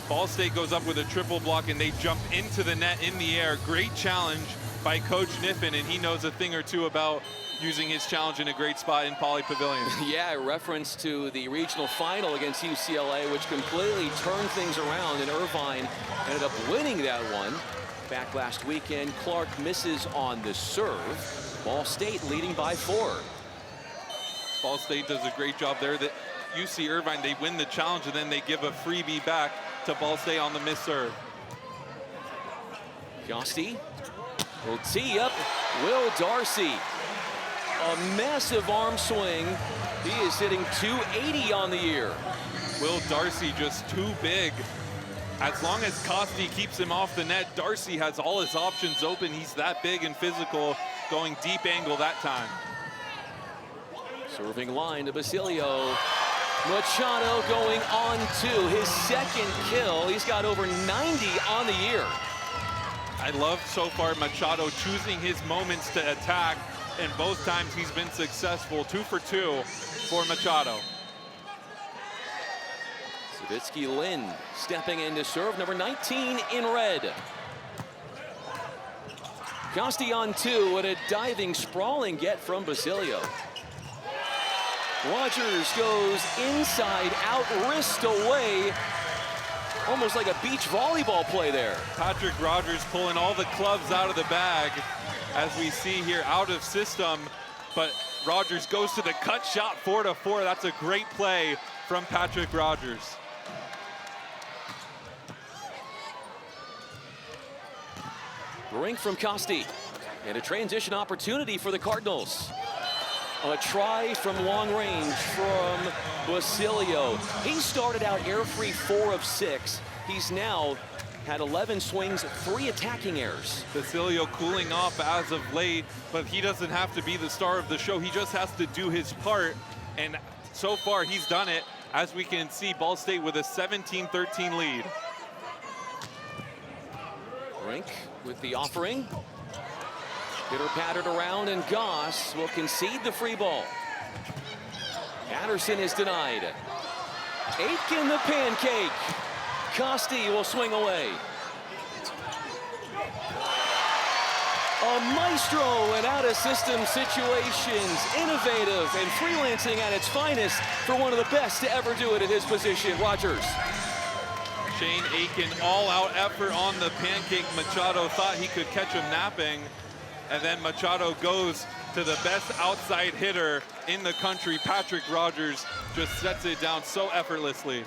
Ball State goes up with a triple block and they jump into the net in the air. Great challenge by Coach Kniffen, and he knows a thing or two about using his challenge in a great spot in Pauley Pavilion. Yeah, reference to the regional final against UCLA, which completely turned things around, and Irvine ended up winning that one. Back last weekend, Clark misses on the serve. Ball State leading by 4. Ball State does a great job there. That UC Irvine, they win the challenge and then they give a freebie back to Ball State on the missed serve. Costi will tee up Will Darcy. A massive arm swing. He is hitting 280 on the year. Will Darcy just too big. As long as Costi keeps him off the net, Darcy has all his options open. He's that big and physical, going deep angle that time. Serving line to Basilio. Machado going on to his 2nd kill. He's got over 90 on the year. I love so far Machado choosing his moments to attack, and both times he's been successful. 2 for 2 for Machado. Savitsky Lin stepping in to serve, number 19 in red. Costi on 2 with a diving, sprawling get from Basilio. Rogers goes inside out, wrist away. Almost like a beach volleyball play there. Patrick Rogers pulling all the clubs out of the bag, as we see here, out of system. But Rogers goes to the cut shot, 4-4. That's a great play from Patrick Rogers. Brink from Costi. And a transition opportunity for the Cardinals. A try from long range from Basilio. He started out air-free 4 of 6. He's now had 11 swings, 3 attacking errors. Basilio cooling off as of late, but he doesn't have to be the star of the show. He just has to do his part, and so far he's done it. As we can see, Ball State with a 17-13 lead. Brink with the offering. Pitter-pattered around, and Goss will concede the free ball. Patterson is denied. Aitken the pancake. Costi will swing away. A maestro in out-of-system situations. Innovative and freelancing at its finest for one of the best to ever do it at his position, Rogers. Shane Aiken, all-out effort on the pancake. Machado thought he could catch him napping, and then Machado goes to the best outside hitter in the country. Patrick Rogers just sets it down so effortlessly.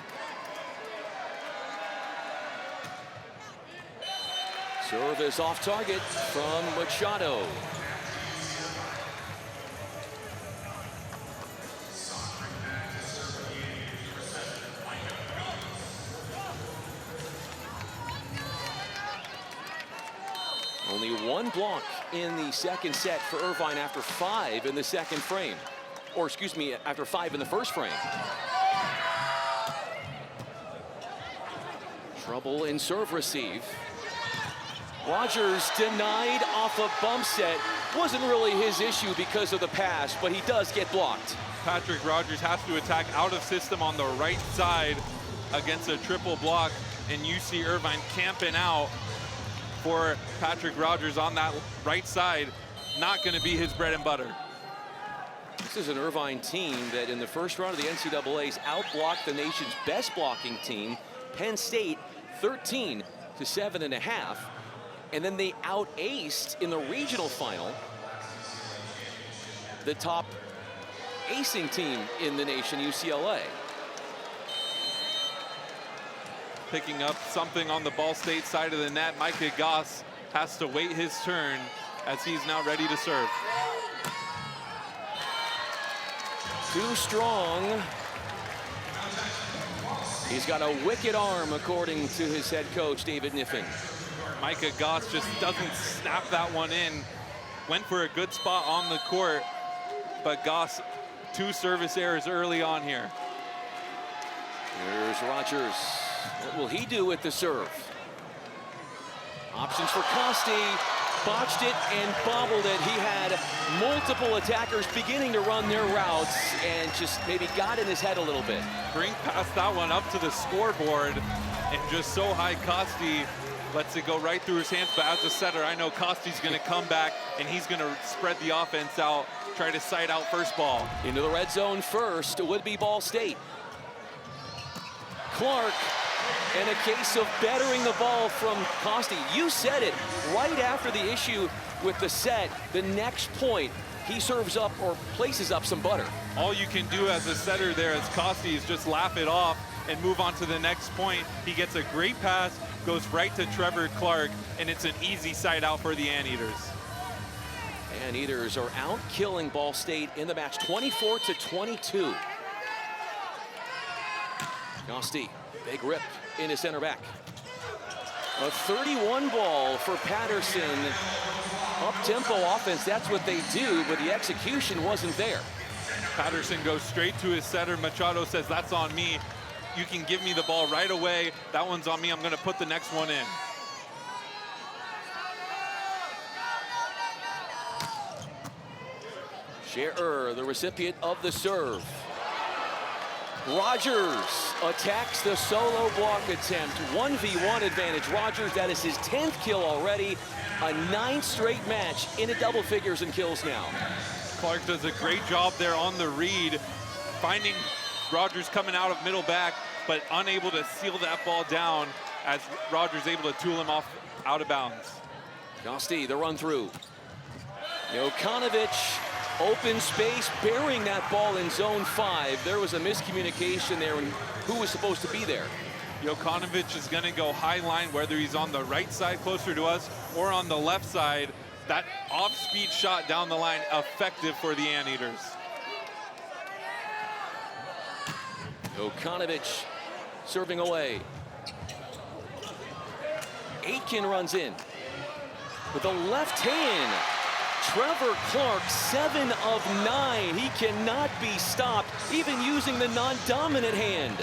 Service off target from Machado. Only one block in the second set for Irvine after 5 in the second frame. Or excuse me, after 5 in the first frame. Trouble in serve receive. Rogers denied off a bump set. Wasn't really his issue because of the pass, but he does get blocked. Patrick Rogers has to attack out of system on the right side against a triple block, and you see Irvine camping out for Patrick Rogers on that right side. Not going to be his bread and butter. This is an Irvine team that in the first round of the NCAA's outblocked the nation's best blocking team, Penn State, 13 to 7.5. And then they out-aced in the regional final the top acing team in the nation, UCLA. Picking up something on the Ball State side of the net. Micah Goss has to wait his turn as he's now ready to serve. Too strong. He's got a wicked arm, according to his head coach, David Niffen. Micah Goss just doesn't snap that one in. Went for a good spot on the court, but Goss, 2 service errors early on here. Here's Rogers. What will he do with the serve? Options for Costi. Botched it and bobbled it. He had multiple attackers beginning to run their routes and just maybe got in his head a little bit. Brink passed that one up to the scoreboard, and just so high Costi lets it go right through his hands. But as a setter, I know Costi's going to come back and he's going to spread the offense out, try to side out first ball. Into the red zone first, it would be Ball State. Clark, and a case of bettering the ball from Costi. You said it, right after the issue with the set, the next point, he serves up or places up some butter. All you can do as a setter there as Costi is just laugh it off and move on to the next point. He gets a great pass, goes right to Trevor Clark, and it's an easy side out for the Anteaters. Anteaters are out killing Ball State in the match, 24-22. Costi, big rip into center back. A 31 ball for Patterson. Up-tempo offense, that's what they do, but the execution wasn't there. Patterson goes straight to his setter. Machado says, that's on me. You can give me the ball right away. That one's on me. I'm going to put the next one in. Scherer, the recipient of the serve. Rogers attacks the solo block attempt. 1v1 advantage. Rogers, that is his 10th kill already. A 9th straight match into double figures in kills now. Clark does a great job there on the read, finding Rogers coming out of middle back, but unable to seal that ball down as Rogers able to tool him off out of bounds. Costi, the run through. Jokanovic, open space, burying that ball in zone 5. There was a miscommunication there and who was supposed to be there. Jokanovic is going to go high line, whether he's on the right side closer to us or on the left side. That off-speed shot down the line, effective for the Anteaters. Jokanovic serving away. Aitken runs in with the left hand. Trevor Clark, 7 of 9. He cannot be stopped, even using the non-dominant hand.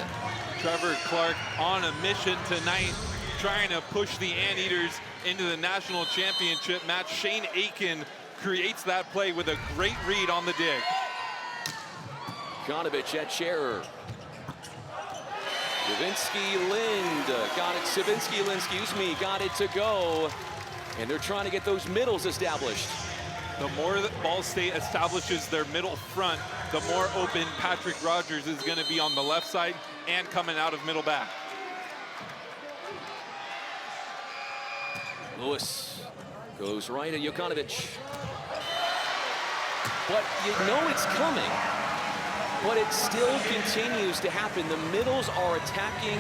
Trevor Clark on a mission tonight, trying to push the Anteaters into the national championship match. Shane Aiken creates that play with a great read on the dig. Jokanovic at Scherer. Savinsky Lind got it. Savinsky Lind, excuse me, got it to go. And they're trying to get those middles established. The more that Ball State establishes their middle front, the more open Patrick Rogers is going to be on the left side and coming out of middle back. Lewis goes right at Jokanovic. But you know it's coming. But it still continues to happen. The middles are attacking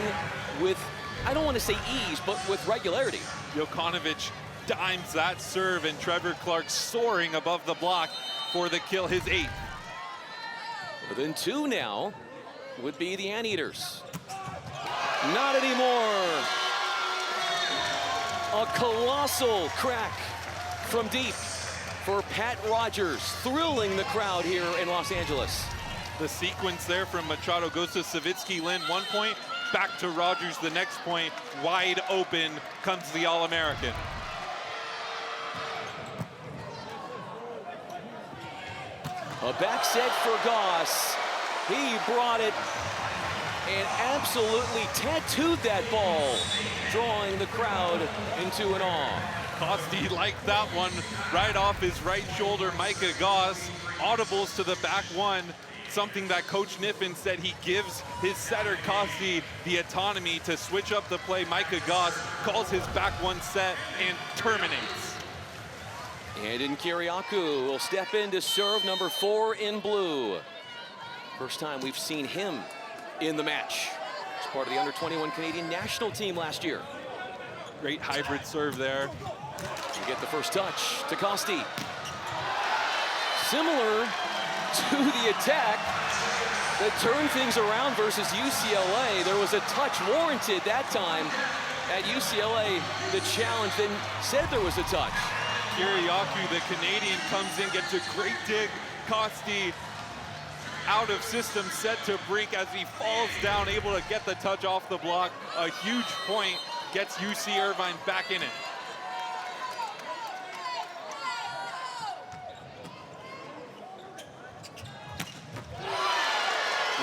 with, I don't want to say ease, but with regularity. Jokanovic dimes that serve, and Trevor Clark soaring above the block for the kill, his 8th. Within 2 now would be the Anteaters. Not anymore. A colossal crack from deep for Pat Rogers, thrilling the crowd here in Los Angeles. The sequence there from Machado goes to Savitsky-Lin, 1 point, back to Rogers the next point. Wide open comes the All-American. A back set for Goss. He brought it and absolutely tattooed that ball, drawing the crowd into an awe. Costi liked that one right off his right shoulder. Micah Goss audibles to the back one, something that Coach Niffen said he gives his setter Costi the autonomy to switch up the play. Micah Goss calls his back one set and terminates. And in Kiriakou will step in to serve number 4 in blue. First time we've seen him in the match. As part of the under-21 Canadian national team last year. Great hybrid serve there. You get the first touch to Costi. Similar to the attack that turned things around versus UCLA. There was a touch warranted that time at UCLA. The challenge then said there was a touch. Kiriakou, the Canadian, comes in, gets a great dig. Costi out of system, set to brink as he falls down, able to get the touch off the block. A huge point, gets UC Irvine back in it.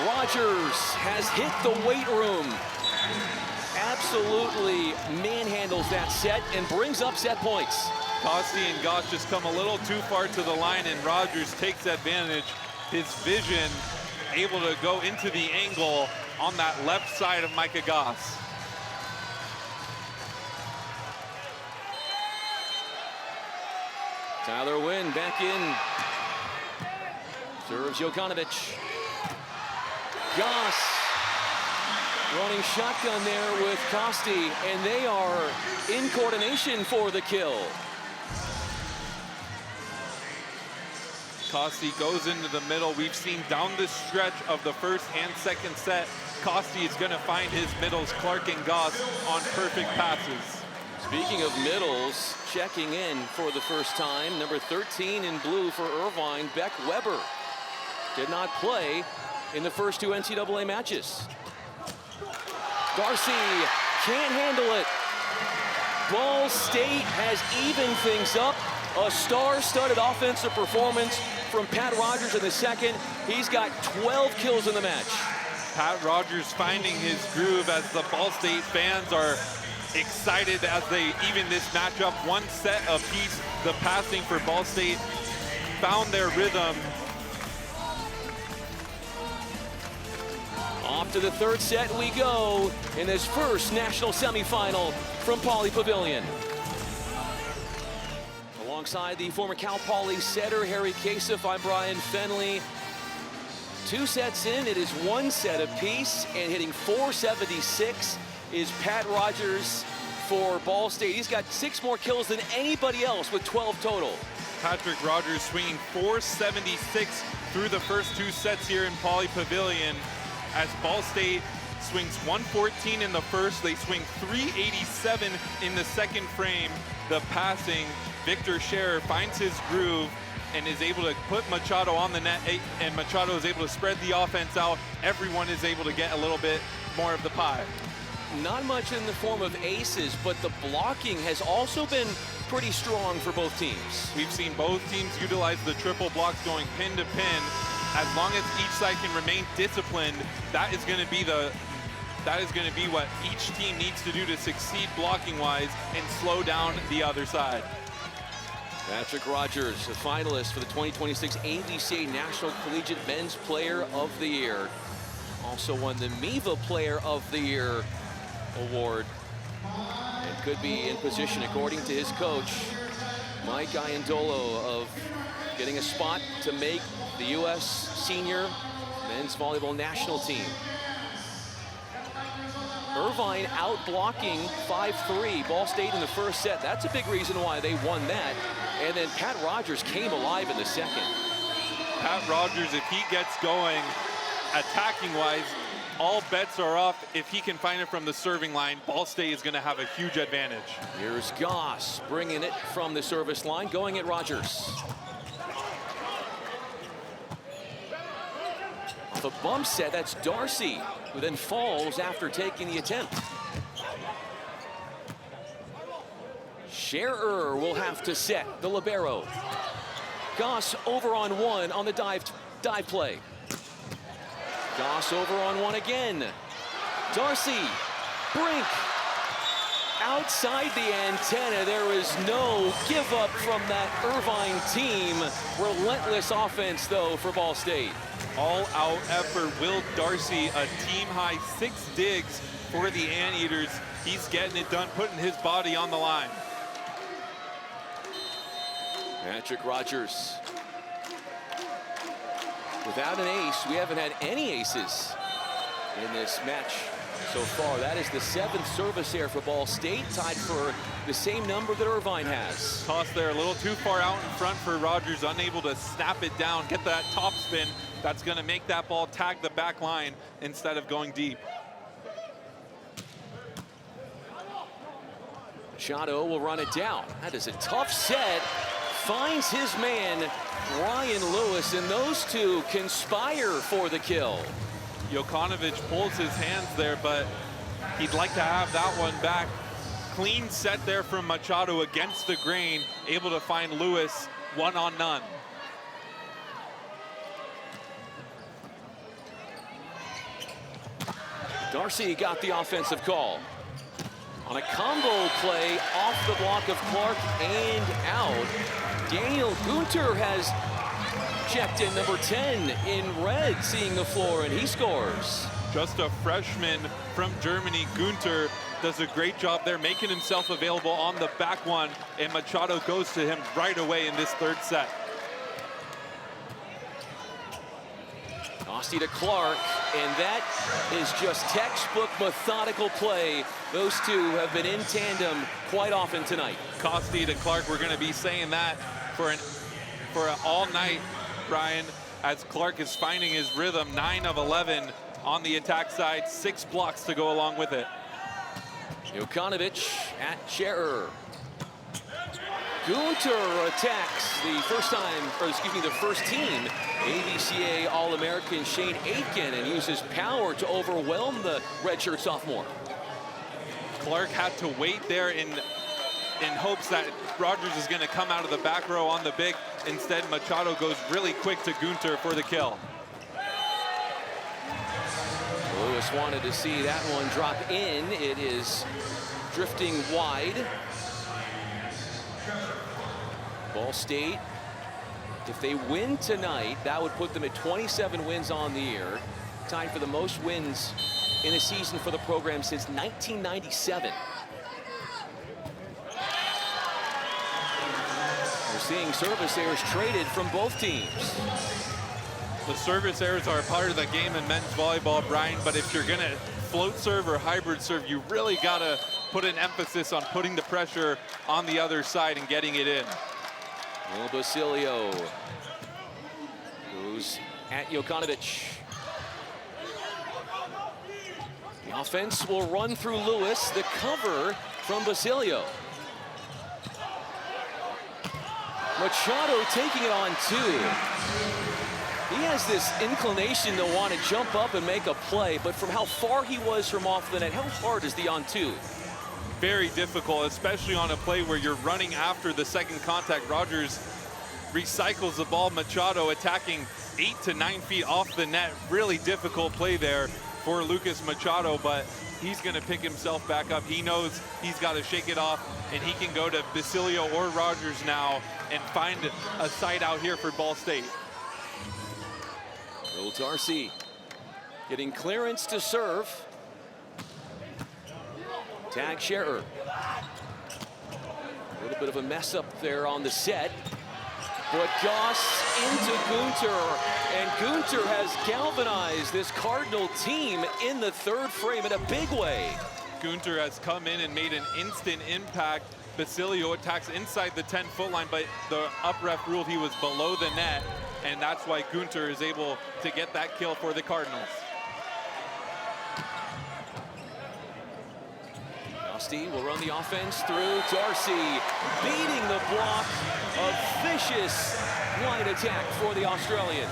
Rogers has hit the weight room. Absolutely manhandles that set and brings up set points. Costi and Goss just come a little too far to the line, and Rogers takes advantage. His vision able to go into the angle on that left side of Micah Goss. Tyler Wynn back in. Serves Jokanovic. Goss running shotgun there with Costi, and they are in coordination for the kill. Costi goes into the middle. We've seen down the stretch of the first and second set, Costi is going to find his middles, Clark and Goss, on perfect passes. Speaking of middles, checking in for the first time, number 13 in blue for Irvine, Beck Weber. Did not play in the first 2 NCAA matches. Darcy can't handle it. Ball State has evened things up. A star-studded offensive performance from Pat Rogers in the second. He's got 12 kills in the match. Pat Rogers finding his groove as the Ball State fans are excited as they even this matchup. 1 set apiece. The passing for Ball State found their rhythm. Off to the third set we go in this first national semifinal from Pauley Pavilion. Alongside the former Cal Poly setter Harry Kasif, I'm Brian Fenley. 2 sets in, it is 1 set apiece, and hitting .476 is Pat Rogers for Ball State. He's got 6 more kills than anybody else with 12 total. Patrick Rogers swinging .476 through the first 2 sets here in Pauley Pavilion, as Ball State swings 114 in the first. They swing 387 in the second frame. The passing, Victor Scherer finds his groove and is able to put Machado on the net, and Machado is able to spread the offense out. Everyone is able to get a little bit more of the pie. Not much in the form of aces, but the blocking has also been pretty strong for both teams. We've seen both teams utilize the triple blocks going pin to pin. As long as each side can remain disciplined, that is going to be what each team needs to do to succeed blocking wise and slow down the other side. Patrick Rogers, a finalist for the 2026 ABC National Collegiate Men's Player of the Year. Also won the MIVA Player of the Year award. and could be in position, according to his coach, Mike Iandolo, of getting a spot to make the U.S. senior men's volleyball national team. Irvine out blocking 5-3 Ball State in the first set. That's a big reason why they won that. And then Pat Rogers came alive in the second. Pat Rogers, if he gets going attacking-wise, all bets are off. If he can find it from the serving line, Ball State is going to have a huge advantage. Here's Goss bringing it from the service line, going at Rogers. Off a bump set, that's Darcy, who then falls after taking the attempt. Scherer will have to set the libero. Goss over on one on the dive play. Goss over on one again. Darcy, Brink. Outside the antenna, there is no give up from that Irvine team. Relentless offense, though, for Ball State. All-out effort. Will Darcy, a team-high 6 digs for the Anteaters. He's getting it done, putting his body on the line. Patrick Rogers. Without an ace, we haven't had any aces in this match so far. That is the 7th service error for Ball State, tied for the same number that Irvine has. Toss there a little too far out in front for Rogers, unable to snap it down, get that top spin. That's going to make that ball tag the back line instead of going deep. Machado will run it down. That is a tough set. Finds his man, Ryan Lewis, and those two conspire for the kill. Jokanovic pulls his hands there, but he'd like to have that one back. Clean set there from Machado against the grain, able to find Lewis one-on-none. Darcy got the offensive call. On a combo play off the block of Clark and out. Daniel Gunter has checked in, number 10 in red, seeing the floor, and he scores. Just a freshman from Germany, Gunter does a great job there, making himself available on the back one, and Machado goes to him right away in this 3rd set. Costi to Clark, and that is just textbook methodical play. Those two have been in tandem quite often tonight. Costi to Clark, we're going to be saying that for an all night, Brian, as Clark is finding his rhythm. 9 of 11 on the attack side, 6 blocks to go along with it. Jokanovic at Scherer. Gunter attacks the first team AVCA All-American Shane Aitken, and uses power to overwhelm the redshirt sophomore. Clark had to wait there in hopes that Rogers is going to come out of the back row on the big. Instead, Machado goes really quick to Gunter for the kill. Lewis wanted to see that one drop in. It is drifting wide. Ball State, if they win tonight, that would put them at 27 wins on the year, tied for the most wins in a season for the program since 1997. We're seeing service errors traded from both teams. The service errors are a part of the game in men's volleyball, Brian, but if you're going to float serve or hybrid serve, you really got to put an emphasis on putting the pressure on the other side and getting it in. Will Basilio goes at Jokanovic. The offense will run through Lewis. The cover from Basilio. Machado taking it on 2. He has this inclination to want to jump up and make a play, but from how far he was from off the net, how hard is the on 2? Very difficult, especially on a play where you're running after the second contact. Rogers recycles the ball. Machado attacking 8 to 9 feet off the net. Really difficult play there for Lucas Machado, but he's going to pick himself back up. He knows he's got to shake it off, and he can go to Basilio or Rogers now and find a side out here for Ball State. Will Darcy getting clearance to serve. Tag Scherer. A little bit of a mess up there on the set. But Goss into Gunter, and Gunter has galvanized this Cardinal team in the third frame in a big way. Gunter has come in and made an instant impact. Basilio attacks inside the 10-foot line, but the up ref ruled he was below the net, and that's why Gunter is able to get that kill for the Cardinals. Gosti will run the offense through Darcy, beating the block. A vicious line attack for the Australian.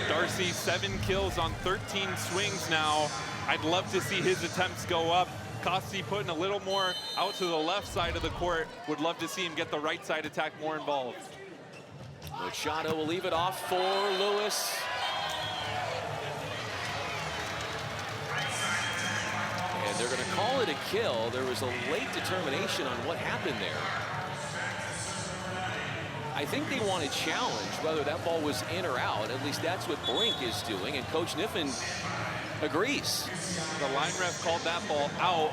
Darcy, 7 kills on 13 swings now. I'd love to see his attempts go up. Costi putting a little more out to the left side of the court. Would love to see him get the right side attack more involved. Machado will leave it off for Lewis. And they're going to call it a kill. There was a late determination on what happened there. I think they want to challenge whether that ball was in or out. At least that's what Brink is doing, and Coach Niffen agrees. The line ref called that ball out.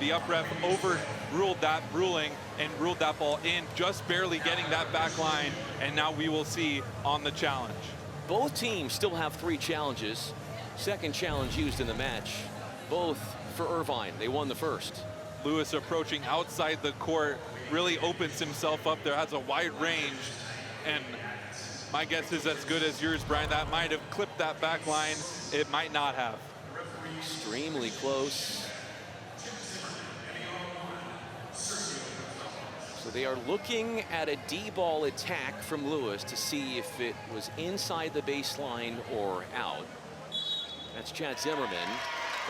The up ref overruled that ruling and ruled that ball in, just barely getting that back line, and now we will see on the challenge. Both teams still have 3 challenges. Second challenge used in the match, both for Irvine. They won the first. Lewis approaching outside the court, really opens himself up there, has a wide range, and my guess is as good as yours, Brian. That might have clipped that back line. It might not have. Extremely close. So they are looking at a D-ball attack from Lewis to see if it was inside the baseline or out. That's Chad Zimmerman.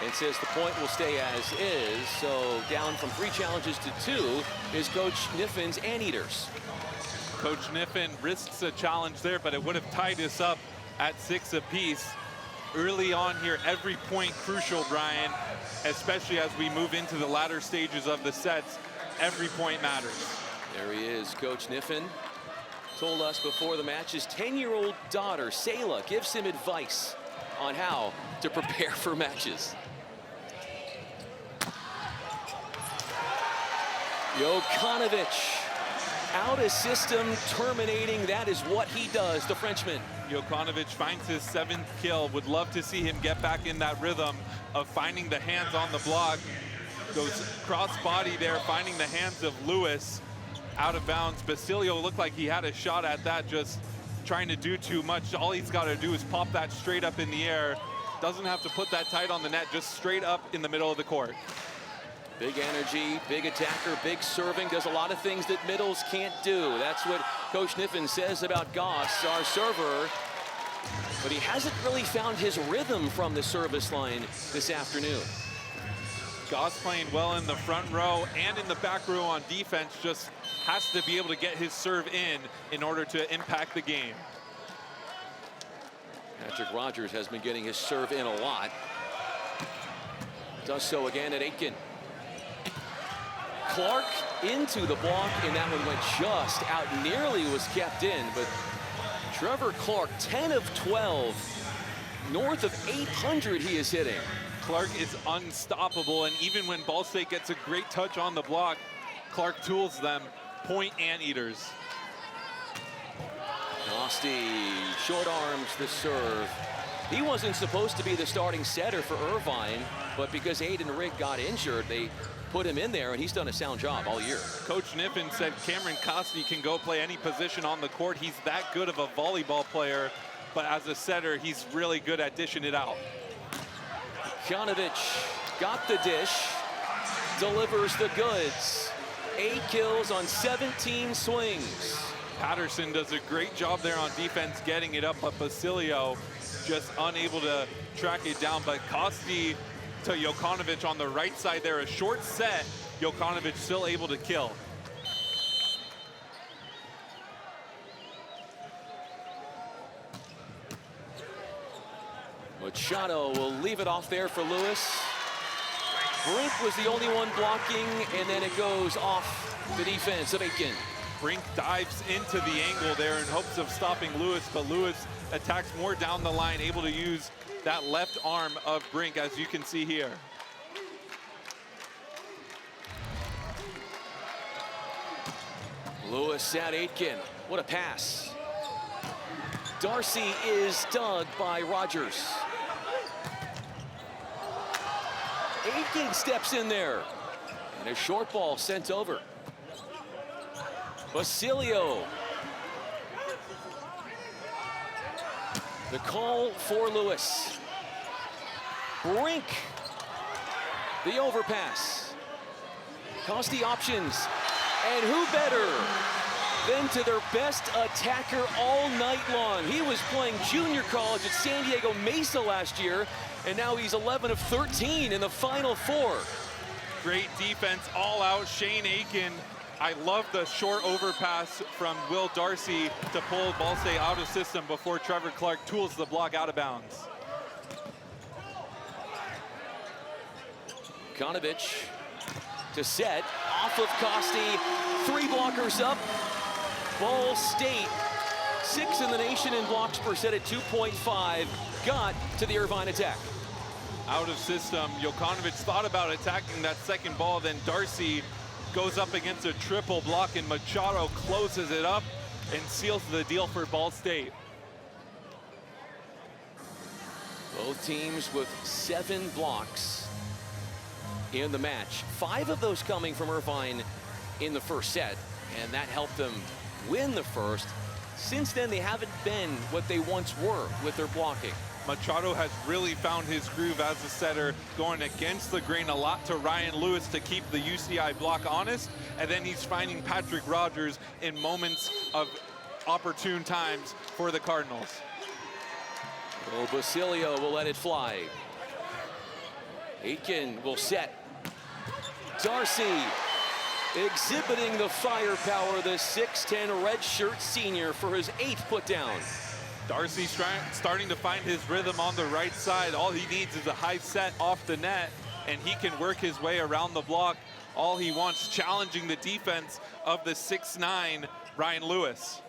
And says the point will stay as is. So down from 3 challenges to 2 is Coach Niffen's Anteaters. Coach Niffen risks a challenge there, but it would have tied us up at 6 apiece. Early on here, every point crucial, Brian, especially as we move into the latter stages of the sets. Every point matters. There he is, Coach Niffen. Told us before the match his 10-year-old daughter, Sayla, gives him advice on how to prepare for matches. Jokanovic out of system, terminating. That is what he does, the Frenchman. Jokanovic finds his 7th kill. Would love to see him get back in that rhythm of finding the hands on the block. Goes cross body there, finding the hands of Lewis out of bounds. Basilio looked like he had a shot at that, just trying to do too much. All he's got to do is pop that straight up in the air. Doesn't have to put that tight on the net, just straight up in the middle of the court. Big energy, big attacker, big serving, does a lot of things that middles can't do. That's what Coach Niffen says about Goss, our server. But he hasn't really found his rhythm from the service line this afternoon. Goss playing well in the front row and in the back row on defense, just has to be able to get his serve in order to impact the game. Patrick Rogers has been getting his serve in a lot. Does so again at Aitken. Clark into the block, and that one went just out, nearly was kept in, but Trevor Clark, 10 of 12, north of 800 he is hitting. Clark is unstoppable, and even when Ball State gets a great touch on the block, Clark tools them. Point Anteaters. Gosti, short arms the serve. He wasn't supposed to be the starting setter for Irvine, but because Aiden Rick got injured, they put him in there, and he's done a sound job all year. Coach Niffen said Cameron Costi can go play any position on the court. He's that good of a volleyball player, but as a setter, he's really good at dishing it out. Jokanovic got the dish, delivers the goods. 8 kills on 17 swings. Patterson does a great job there on defense, getting it up, but Basilio just unable to track it down. But Costi to Jokanovic on the right side there, a short set. Jokanovic still able to kill. Machado will leave it off there for Lewis. Brink was the only one blocking, and then it goes off the defense of Aitken. Brink dives into the angle there in hopes of stopping Lewis, but Lewis attacks more down the line, able to use that left arm of Brink, as you can see here. Lewis at Aitken. What a pass. Darcy is dug by Rogers. Aitken steps in there. And a short ball sent over. Basilio. The call for Lewis. Brink. The overpass. Costi options. And who better than to their best attacker all night long? He was playing junior college at San Diego Mesa last year, and now he's 11 of 13 in the Final Four. Great defense all out. Shane Aitken. I love the short overpass from Will Darcy to pull Ball State out of system before Trevor Clark tools the block out of bounds. Konovich to set, off of Costi, 3 blockers up. Ball State, 6th in the nation in blocks per set at 2.5, got to the Irvine attack. Out of system, Jokanovic thought about attacking that second ball, then Darcy goes up against a triple block and Machado closes it up and seals the deal for Ball State. Both teams with 7 blocks in the match. 5 of those coming from Irvine in the first set, and that helped them win the first. Since then, they haven't been what they once were with their blocking. Machado has really found his groove as a setter, going against the grain a lot to Ryan Lewis to keep the UCI block honest, and then he's finding Patrick Rogers in moments of opportune times for the Cardinals. Oh, Basilio will let it fly. Aitken will set. Darcy exhibiting the firepower, the 6'10" redshirt senior for his 8th put down. Darcy starting to find his rhythm on the right side. All he needs is a high set off the net, and he can work his way around the block. All he wants, challenging the defense of the 6'9" Ryan Lewis.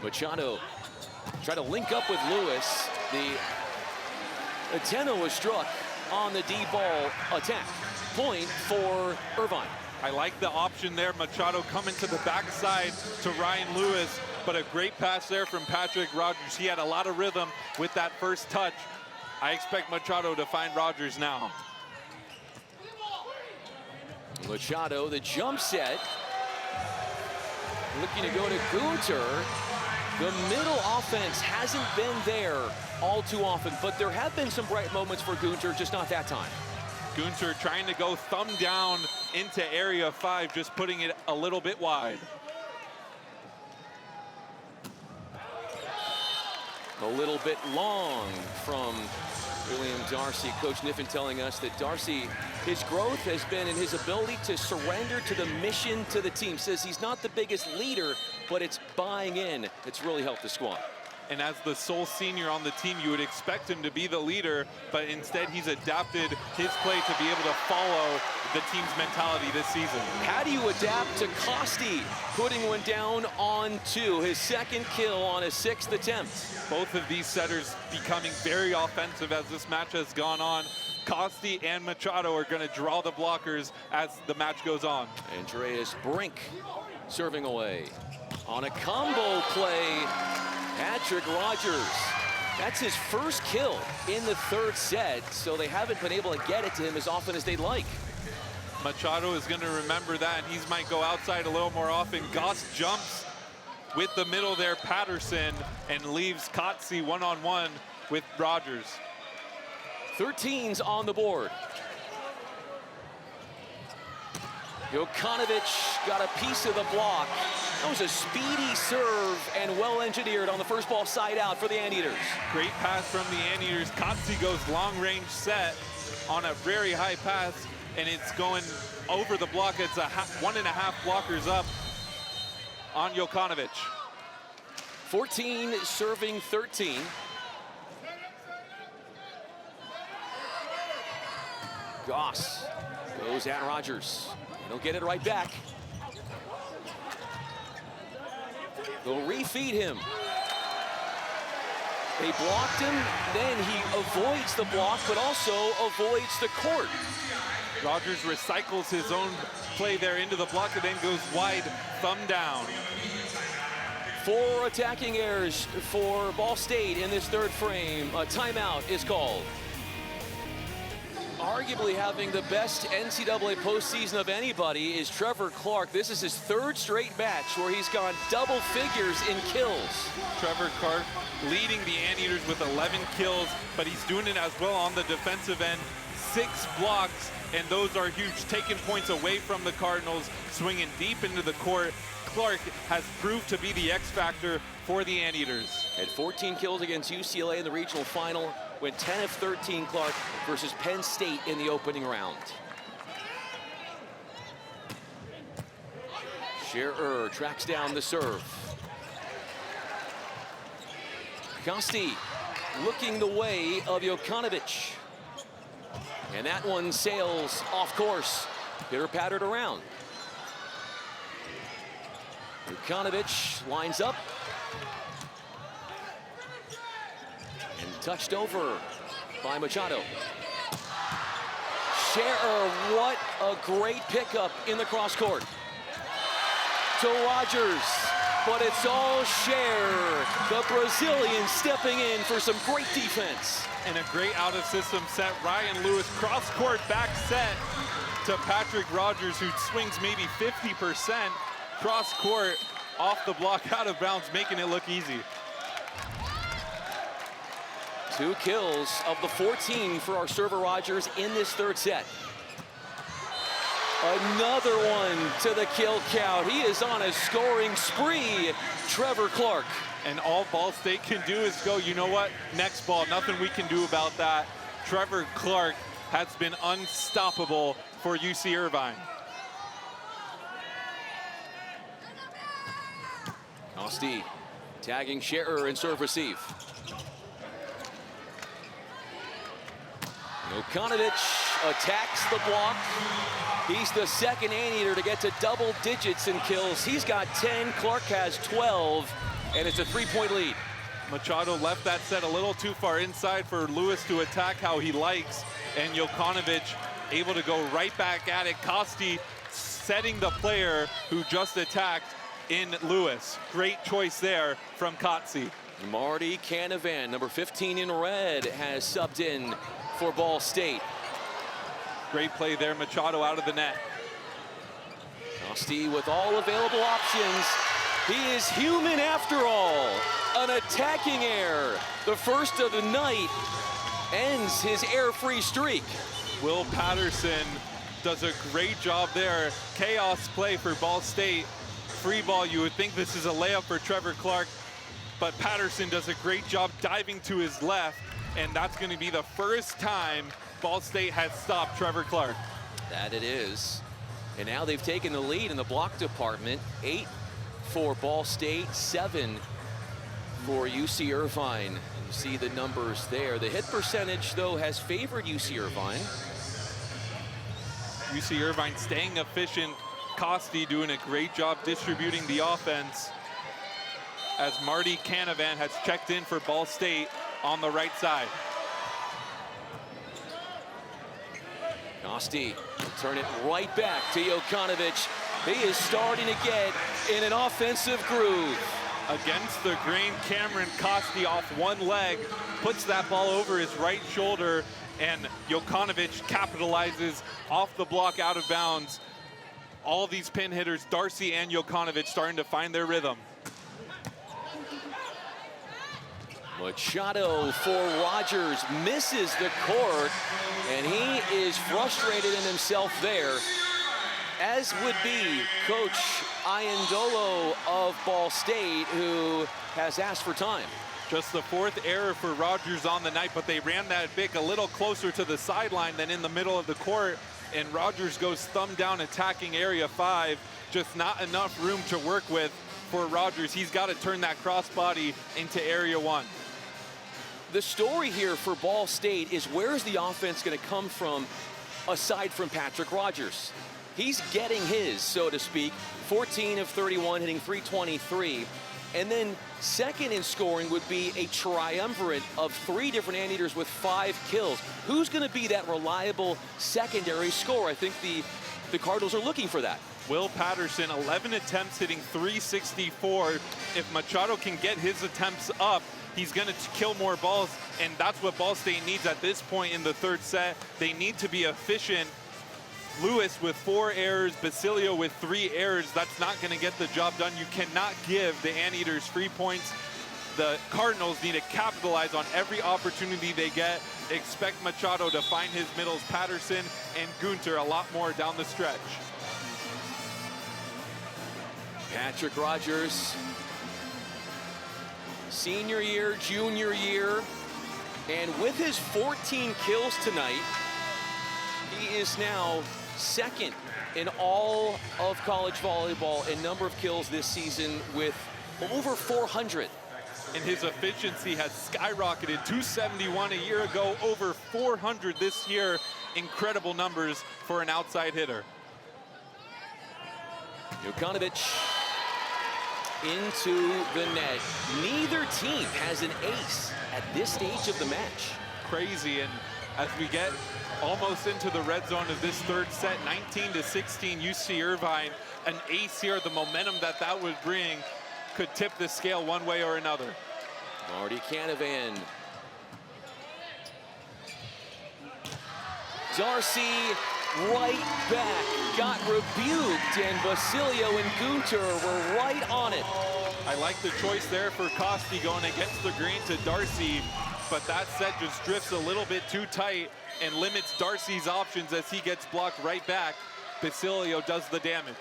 Machado tried to link up with Lewis. The antenna was struck on the D-ball attack. Point for Irvine. I like the option there. Machado coming to the backside to Ryan Lewis, but a great pass there from Patrick Rogers. He had a lot of rhythm with that first touch. I expect Machado to find Rogers now. Machado, the jump set. Looking to go to Gunter. The middle offense hasn't been there all too often, but there have been some bright moments for Gunter, just not that time. Gunter trying to go thumb down into area 5, just putting it a little bit wide. A little bit long from William Darcy. Coach Niffen telling us that Darcy, his growth has been in his ability to surrender to the mission to the team. Says he's not the biggest leader, but it's buying in. It's really helped the squad. And as the sole senior on the team, you would expect him to be the leader, but instead he's adapted his play to be able to follow the team's mentality this season. How do you adapt to Costi putting one down on 2, his 2nd kill on his 6th attempt? Both of these setters becoming very offensive as this match has gone on. Costi and Machado are going to draw the blockers as the match goes on. Andreas Brink serving away on a combo play. Patrick Rogers, that's his first kill in the 3rd set, so they haven't been able to get it to him as often as they'd like. Machado is going to remember that, and he might go outside a little more often. Goss jumps with the middle there, Patterson, and leaves Kotze one-on-one with Rogers. 13's on the board. Jokanovic got a piece of the block. That was a speedy serve and well engineered on the first ball side out for the Anteaters. Great pass from the Anteaters. Kotze goes long range set on a very high pass, and it's going over the block. It's a 1.5 blockers up on Jokanovic. 14 serving 13. Goss goes at Rogers. He'll get it right back. They'll refeed him. They blocked him, then he avoids the block, but also avoids the court. Rogers recycles his own play there into the block and then goes wide, thumb down. 4 attacking errors for Ball State in this third frame. A timeout is called. Arguably having the best NCAA postseason of anybody is Trevor Clark. This is his 3rd straight match where he's gone double figures in kills. Trevor Clark leading the Anteaters with 11 kills, but he's doing it as well on the defensive end. 6 blocks, and those are huge, taking points away from the Cardinals, swinging deep into the court. Clark has proved to be the X factor for the Anteaters. Had 14 kills against UCLA in the regional final. Went 10 of 13, Clark, versus Penn State in the opening round. Scherer tracks down the serve. Kosti looking the way of Jokanovic. And that one sails off course. Pitter-pattered around. Jokanovic lines up. And touched over by Machado. Scherer, what a great pickup in the cross court. To Rogers, but it's all Scherer, the Brazilian, stepping in for some great defense. And a great out-of-system set. Ryan Lewis, cross-court back set to Patrick Rogers, who swings maybe 50%. Cross-court, off the block, out of bounds, making it look easy. 2 kills of the 14 for our server Rogers in this third set. Another one to the kill count. He is on a scoring spree, Trevor Clark. And all Ball State can do is go, you know what, next ball, nothing we can do about that. Trevor Clark has been unstoppable for UC Irvine. Kosti tagging Scherer in serve receive. Jokanovic attacks the block. He's the second Anteater to get to double digits in kills. He's got 10, Clark has 12, and it's a 3-point lead. Machado left that set a little too far inside for Lewis to attack how he likes, and Jokanovic able to go right back at it. Kosti setting the player who just attacked in Lewis. Great choice there from Kotze. Marty Canavan, number 15 in red, has subbed in for Ball State. Great play there, Machado out of the net. Kosti with all available options. He is human after all. An attacking error. The first of the night ends his error-free streak. Will Patterson does a great job there. Chaos play for Ball State. Free ball, you would think this is a layup for Trevor Clark, but Patterson does a great job diving to his left, and that's going to be the first time Ball State has stopped Trevor Clark. That it is. And now they've taken the lead in the block department. 8 for Ball State, 7 for UC Irvine. You see the numbers there. The hit percentage, though, has favored UC Irvine. UC Irvine staying efficient. Kosti doing a great job distributing the offense, as Marty Canavan has checked in for Ball State on the right side. Kosti turn it right back to Jokanovic. He is starting to get in an offensive groove. Against the grain, Cameron Kosti off one leg, puts that ball over his right shoulder, and Jokanovic capitalizes off the block out of bounds. All these pin hitters, Darcy and Jokanovic, starting to find their rhythm. Machado for Rogers, misses the court, and he is frustrated in himself there, as would be Coach Iandolo of Ball State, who has asked for time. Just the 4th error for Rogers on the night, but they ran that pick a little closer to the sideline than in the middle of the court, and Rogers goes thumb down attacking area 5. Just not enough room to work with for Rogers. He's got to turn that crossbody into area 1. The story here for Ball State is, where's the offense going to come from aside from Patrick Rogers? He's getting his, so to speak. 14 of 31, hitting .323. And then second in scoring would be a triumvirate of 3 different anteaters with 5 kills. Who's going to be that reliable secondary scorer? I think the Cardinals are looking for that. Will Patterson, 11 attempts, hitting .364. If Machado can get his attempts up, he's going to kill more balls, and that's what Ball State needs at this point in the third set. They need to be efficient. Lewis with 4 errors, Basilio with 3 errors. That's not going to get the job done. You cannot give the Anteaters free points. The Cardinals need to capitalize on every opportunity they get. Expect Machado to find his middles, Patterson and Gunter, a lot more down the stretch. Patrick Rogers, senior year, junior year, and with his 14 kills tonight, he is now second in all of college volleyball in number of kills this season with over 400. And his efficiency has skyrocketed. 271 a year ago, over 400 this year. Incredible numbers for an outside hitter. Jokanovic into the net. Neither team has an ace at this stage of the match. Crazy, and as we get almost into the red zone of this third set, 19-16, UC Irvine, an ace here. The momentum that would bring could tip the scale one way or another. Marty Canavan. Darcy right back, got rebuked, and Basilio and Gunter were right on it. I like the choice there for Costi going against the grain to Darcy, but that set just drifts a little bit too tight and limits Darcy's options as he gets blocked right back. Basilio does the damage.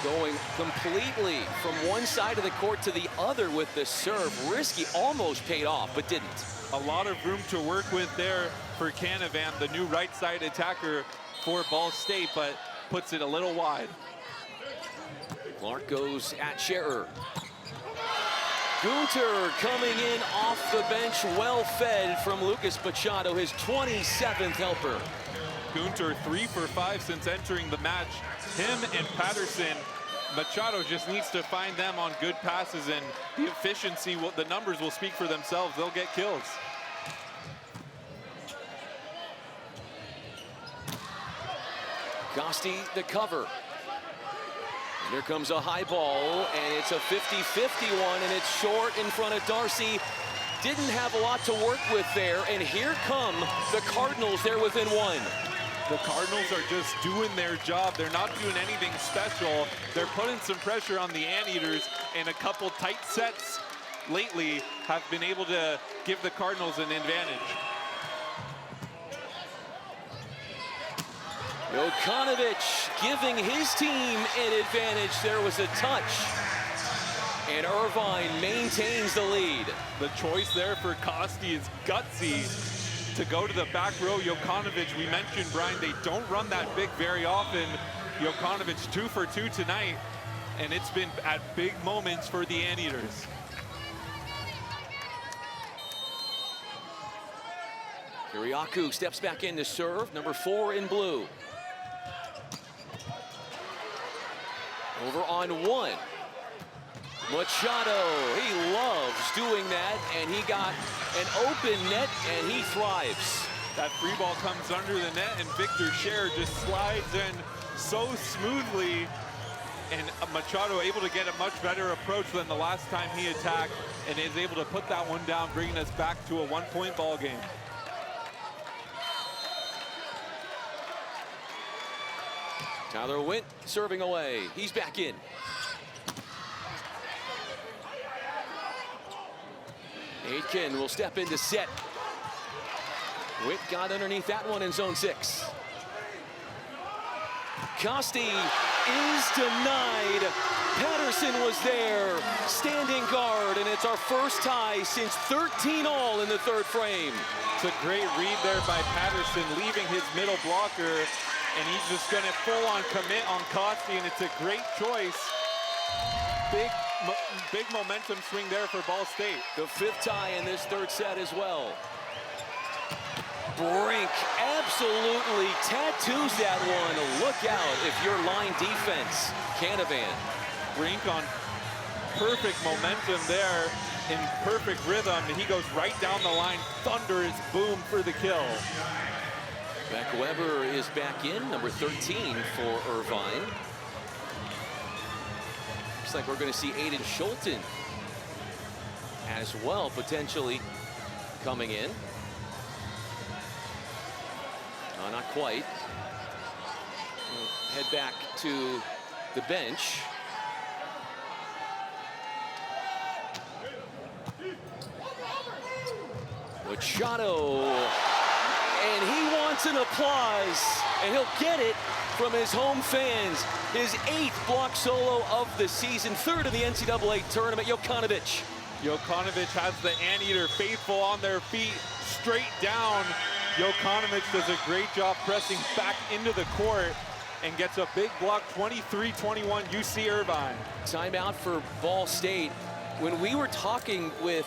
Going completely from one side of the court to the other with the serve. Risky, almost paid off, but didn't. A lot of room to work with there for Canavan, the new right side attacker for Ball State, but puts it a little wide. Clark goes at Scherer. Gunter coming in off the bench, well fed from Lucas Machado, his 27th helper. Gunter 3 for 5 since entering the match. Him and Patterson, Machado just needs to find them on good passes, and the efficiency, the numbers will speak for themselves. They'll get kills. Costi the cover. And here comes a high ball, and it's a 50-50 one, and it's short in front of Darcy. Didn't have a lot to work with there, and here come the Cardinals. They're within 1. The Cardinals are just doing their job. They're not doing anything special. They're putting some pressure on the Anteaters, and a couple tight sets lately have been able to give the Cardinals an advantage. Jokanovic giving his team an advantage. There was a touch, and Irvine maintains the lead. The choice there for Costi is gutsy to go to the back row. Jokanovic, we mentioned, Brian, they don't run that big very often. Jokanovic 2 for 2 tonight, and it's been at big moments for the Anteaters. Kiriakou steps back in to serve, number 4 in blue. Over on 1. Machado, he loves doing that, and he got an open net, and he thrives. That free ball comes under the net, and Victor Scherer just slides in so smoothly, and Machado able to get a much better approach than the last time he attacked, and is able to put that one down, bringing us back to a 1-point ball game. Tyler Wint serving away. He's back in. Aitken will step into set. Witt got underneath that one in zone 6. Costi is denied. Patterson was there, standing guard, and it's our first tie since 13 all in the third frame. It's a great read there by Patterson, leaving his middle blocker, and he's just going to full-on commit on Costi, and it's a great choice. Big momentum swing there for Ball State. The 5th tie in this third set as well. Brink absolutely tattoos that one. Look out if you're line defense. Canavan. Brink on perfect momentum there, in perfect rhythm. He goes right down the line. Thunderous boom for the kill. Beck Weber is back in, number 13 for Irvine. Looks like we're going to see Aiden Schulten as well, potentially coming in. No, not quite. We'll head back to the bench. Machado, and he wants an applause, and he'll get it from his home fans. His 8th block solo of the season, 3rd in the NCAA tournament. Jokanovic. Jokanovic has the Anteater faithful on their feet, straight down. Jokanovic does a great job pressing back into the court and gets a big block, 23-21, UC Irvine. Timeout for Ball State. When we were talking with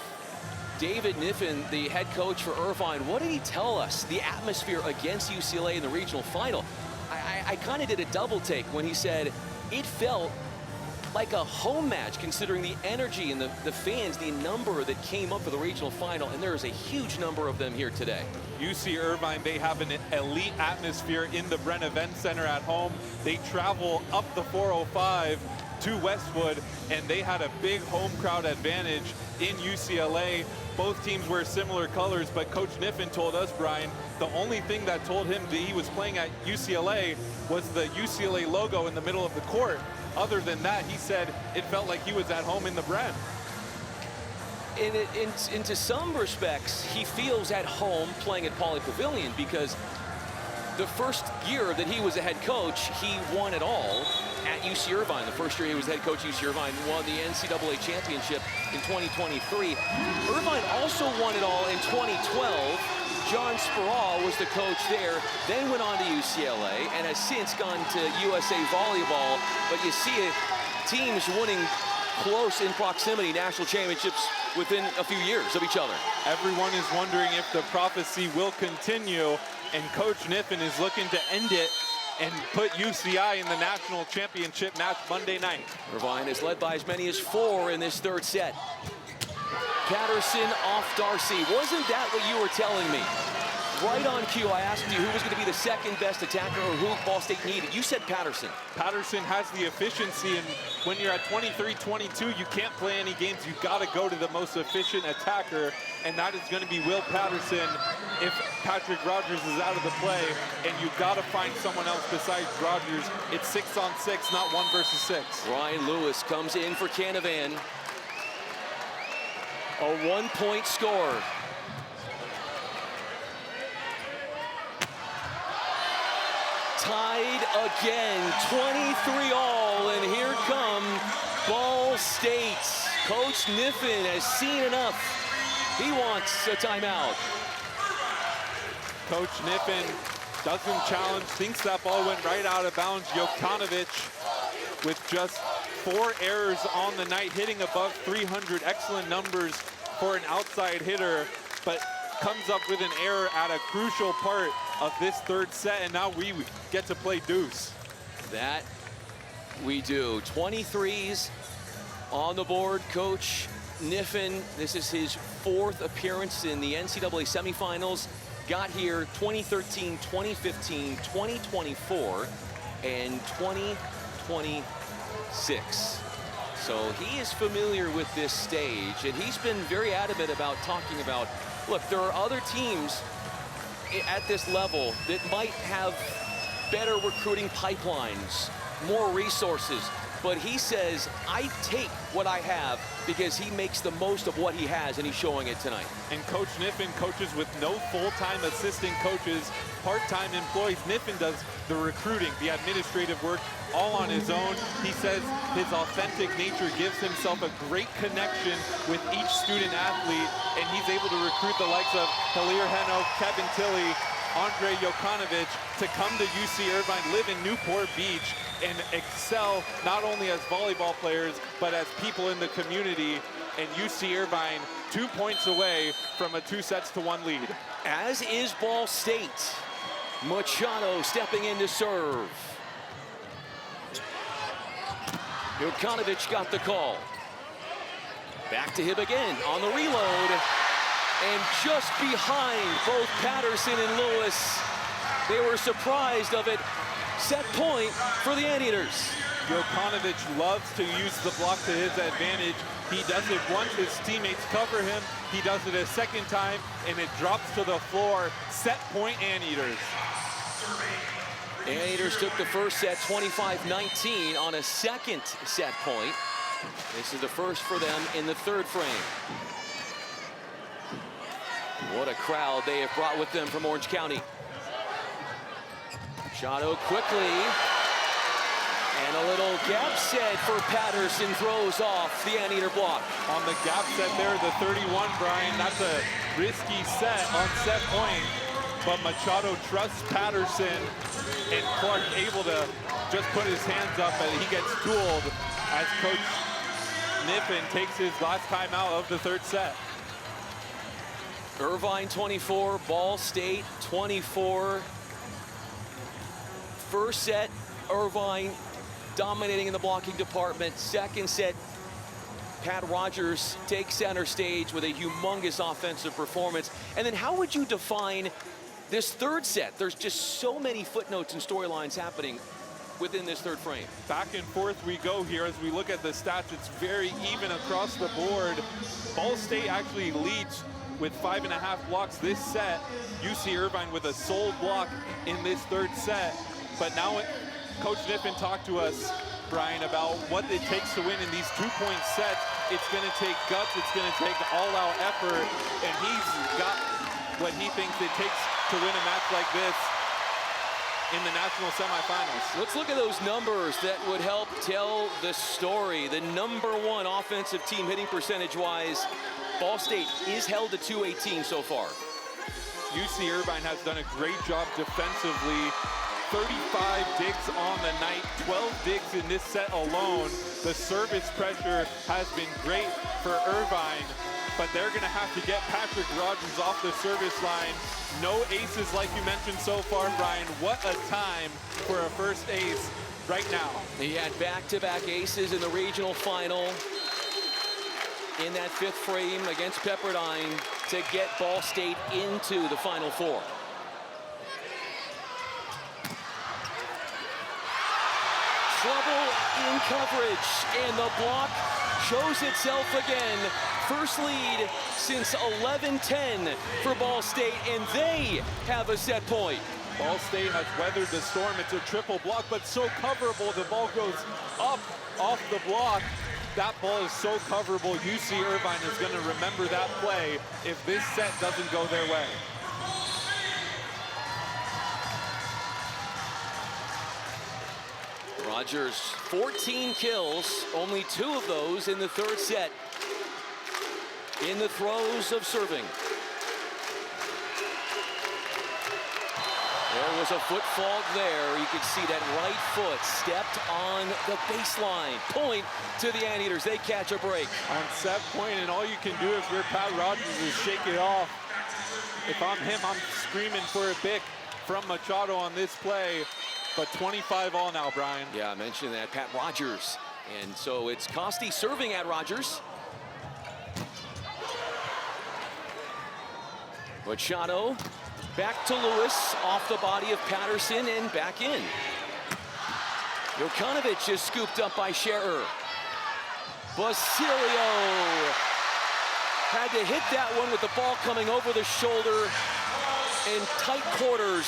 David Niffen, the head coach for Irvine, what did he tell us? The atmosphere against UCLA in the regional final. I kind of did a double take when he said it felt like a home match, considering the energy and the fans, the number that came up for the regional final, and there is a huge number of them here today. UC Irvine, they have an elite atmosphere in the Bren Event Center at home. They travel up the 405 to Westwood, and they had a big home crowd advantage in UCLA. Both teams wear similar colors, but Coach Niffen told us, Brian, the only thing that told him that he was playing at UCLA was the UCLA logo in the middle of the court. Other than that, he said it felt like he was at home in the Bren. Into some respects, he feels at home playing at Pauley Pavilion, because the first year that he was a head coach, he won it all at UC Irvine. The first year he was head coach at UC Irvine, won the NCAA championship in 2023. Irvine also won it all in 2012. John Sperall was the coach there, then went on to UCLA and has since gone to USA Volleyball. But you see it, teams winning close in proximity national championships within a few years of each other. Everyone is wondering if the prophecy will continue, and Coach Niffen is looking to end it and put UCI in the national championship match Monday night. Irvine is led by as many as 4 in this 3rd set. Patterson off Darcy. Wasn't that what you were telling me? Right on cue, I asked you who was going to be the 2nd best attacker or who Ball State needed. You said Patterson. Patterson has the efficiency, and when you're at 23-22, you can't play any games. You've got to go to the most efficient attacker, and that is going to be Will Patterson if Patrick Rogers is out of the play, and you've got to find someone else besides Rogers. It's 6-on-6, not 1 versus 6. Ryan Lewis comes in for Canavan. A 1-point score. Tied again, 23-all, and here come Ball State. Coach Niffen has seen enough. He wants a timeout. Coach Niffen doesn't challenge, thinks that ball went right out of bounds. Jokanovic with just 4 errors on the night, hitting above 300. Excellent numbers for an outside hitter, but comes up with an error at a crucial part of this 3rd set, and now we get to play deuce. That we do. 23s on the board. Coach Niffen, this is his 4th appearance in the NCAA semifinals. Got here 2013, 2015, 2024, and 2026. So he is familiar with this stage, and he's been very adamant about talking about, look, there are other teams at this level that might have better recruiting pipelines, more resources, but he says, I take what I have because he makes the most of what he has, and he's showing it tonight. And Coach Niffen coaches with no full-time assistant coaches, part-time employees. Niffen does the recruiting, the administrative work, all on his own. He says his authentic nature gives himself a great connection with each student athlete, and he's able to recruit the likes of Hilaire Heno, Kevin Tilley, Andre Jokanovic to come to UC Irvine, live in Newport Beach, and excel not only as volleyball players, but as people in the community. and UC Irvine 2 points away from a 2-1 lead. As is Ball State. Machado stepping in to serve. Jokanovic got the call. Back to him again on the reload. And just behind both Patterson and Lewis, they were surprised of it. Set point for the Anteaters. Jokanovic loves to use the block to his advantage. He does it once, his teammates cover him. He does it a second time, and it drops to the floor. Set point, Anteaters. Anteaters took the first set 25-19 on a second set point. This is the first for them in the third frame. What a crowd they have brought with them from Orange County. Machado quickly. And a little gap set for Patterson, throws off the Anteater block. On the gap set there, the 31, Brian, that's a risky set on set point. But Machado trusts Patterson, and Clark able to just put his hands up, and he gets dueled as Coach Kniffen takes his last time out of the third set. Irvine 24, Ball State 24. First set, Irvine dominating in the blocking department. Second set, Pat Rogers takes center stage with a humongous offensive performance. And then how would you define this third set? There's just so many footnotes and storylines happening within this third frame. Back and forth we go here as we look at the stats. It's very even across the board. Ball State actually leads with 5.5 blocks this set. UC Irvine with a sole block in this third set. But now Coach Kniffen talked to us, Brian, about what it takes to win in these 2-point sets. It's going to take guts. It's going to take all-out effort. And he's got what he thinks it takes to win a match like this in the national semifinals. Let's look at those numbers that would help tell the story. The #1 offensive team hitting percentage-wise, Ball State is held to 218 so far. UC Irvine has done a great job defensively. 35 digs on the night, 12 digs in this set alone. The service pressure has been great for Irvine, but they're going to have to get Patrick Rogers off the service line. No aces like you mentioned so far, Brian. What a time for a first ace right now. He had back-to-back aces in the regional final in that 5th frame against Pepperdine to get Ball State into the Final Four. Trouble in coverage, and the block shows itself again. First lead since 11-10 for Ball State, and they have a set point. Ball State has weathered the storm. It's a triple block, but so coverable. The ball goes up off the block. That ball is so coverable. UC Irvine is going to remember that play if this set doesn't go their way. Rogers, 14 kills, only 2 of those in the third set. In the throes of serving. There was a foot fault there. You could see that right foot stepped on the baseline. Point to the Anteaters. They catch a break. On set point, and all you can do if you're Pat Rogers is shake it off. If I'm him, I'm screaming for a pick from Machado on this play. But 25 all now, Brian. Yeah, I mentioned that, Pat Rogers. And so it's Costi serving at Rogers. Machado back to Lewis, off the body of Patterson and back in. Jokanovic is scooped up by Scherer. Basilio had to hit that one with the ball coming over the shoulder in tight quarters.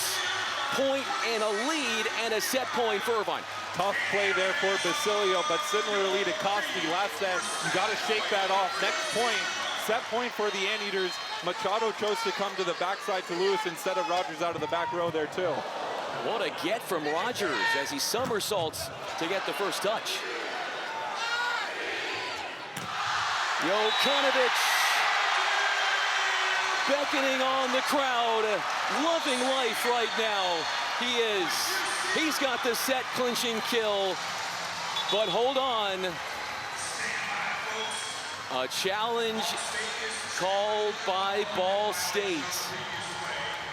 Point and a lead and a set point for Irvine. Tough play there for Basilio, but similarly to Costi last set, you got to shake that off. Next point, set point for the Anteaters. Machado chose to come to the backside to Lewis instead of Rogers out of the back row there too. What a get from Rogers as he somersaults to get the first touch. Jokanovic beckoning on the crowd, loving life right now. He is. He's got the set clinching kill, but hold on. A challenge called by Ball State.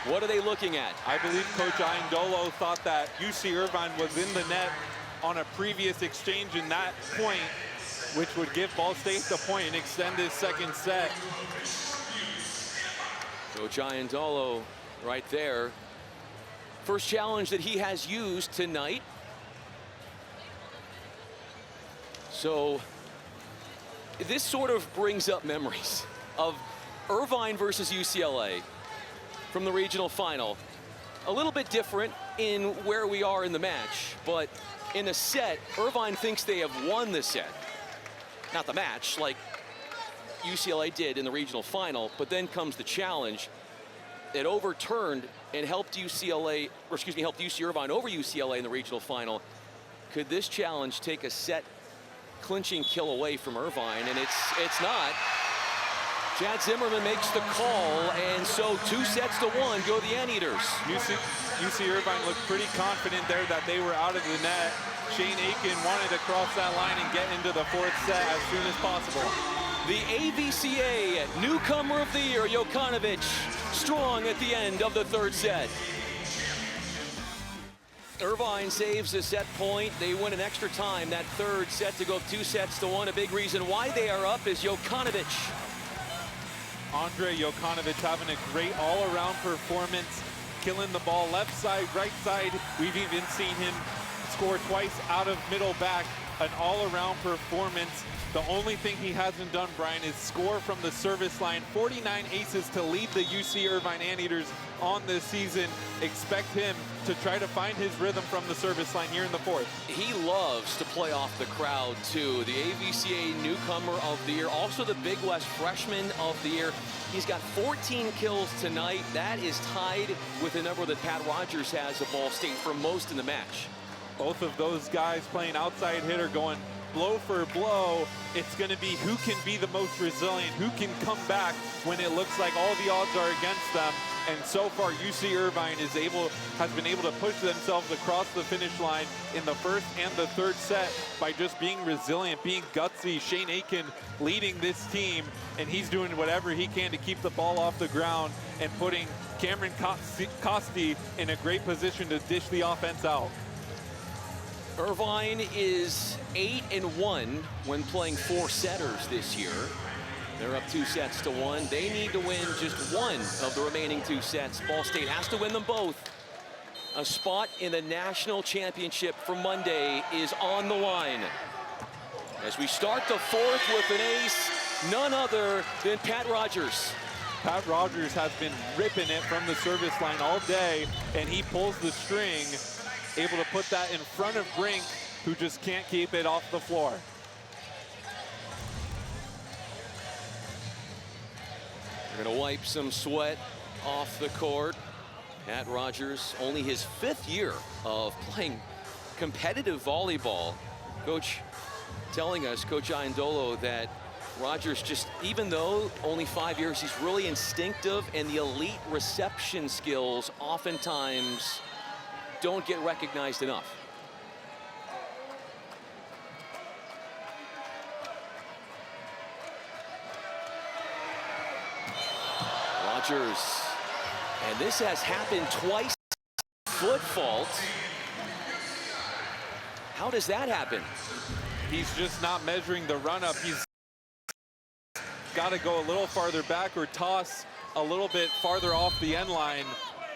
What are they looking at? I believe Coach Iandolo thought that UC Irvine was in the net on a previous exchange in that point, which would give Ball State the point and extend this second set. Coach Iandolo right there. First challenge that he has used tonight. So this sort of brings up memories of Irvine versus UCLA from the regional final. A little bit different in where we are in the match, but in a set, Irvine thinks they have won the set. Not the match, like UCLA did in the regional final, but then comes the challenge. It overturned and helped UCLA, or excuse me, helped UC Irvine over UCLA in the regional final. Could this challenge take a set clinching kill away from Irvine? And it's not. Chad Zimmerman makes the call, and so 2-1 go the Anteaters. UC Irvine looked pretty confident there that they were out of the net. Shane Aiken wanted to cross that line and get into the fourth set as soon as possible. The AVCA Newcomer of the Year, Jokanovic, strong at the end of the third set. Irvine saves a set point. They win an extra time that third set to go 2-1. A big reason why they are up is Jokanovic. Andre Jokanovic having a great all-around performance, killing the ball left side, right side. We've even seen him score twice out of middle back. An all-around performance. The only thing he hasn't done, Brian, is score from the service line. 49 aces to lead the UC Irvine Anteaters on this season. Expect him to try to find his rhythm from the service line here in the fourth. He loves to play off the crowd, too. The AVCA Newcomer of the Year, also the Big West Freshman of the Year. He's got 14 kills tonight. That is tied with the number that Pat Rogers has at Ball State for most in the match. Both of those guys playing outside hitter, going blow for blow. It's going to be who can be the most resilient, who can come back when it looks like all the odds are against them. And so far, UC Irvine has been able to push themselves across the finish line in the first and the third set by just being resilient, being gutsy. Shane Aiken leading this team, and he's doing whatever he can to keep the ball off the ground and putting Cameron Costi in a great position to dish the offense out. Irvine is 8-1 when playing four-setters this year. They're up 2-1. They need to win just one of the remaining 2 sets. Ball State has to win them both. A spot in the national championship for Monday is on the line. As we start the fourth with an ace, none other than Pat Rogers. Pat Rogers has been ripping it from the service line all day, and he pulls the string, able to put that in front of Brink, who just can't keep it off the floor. We're gonna wipe some sweat off the court. Pat Rogers, only his 5th year of playing competitive volleyball. Coach telling us, Coach Iandolo, that Rogers just, even though only 5 years, he's really instinctive, and the elite reception skills oftentimes don't get recognized enough. Rogers, and this has happened twice. Foot fault. How does that happen? He's just not measuring the run-up. He's got to go a little farther back or toss a little bit farther off the end line.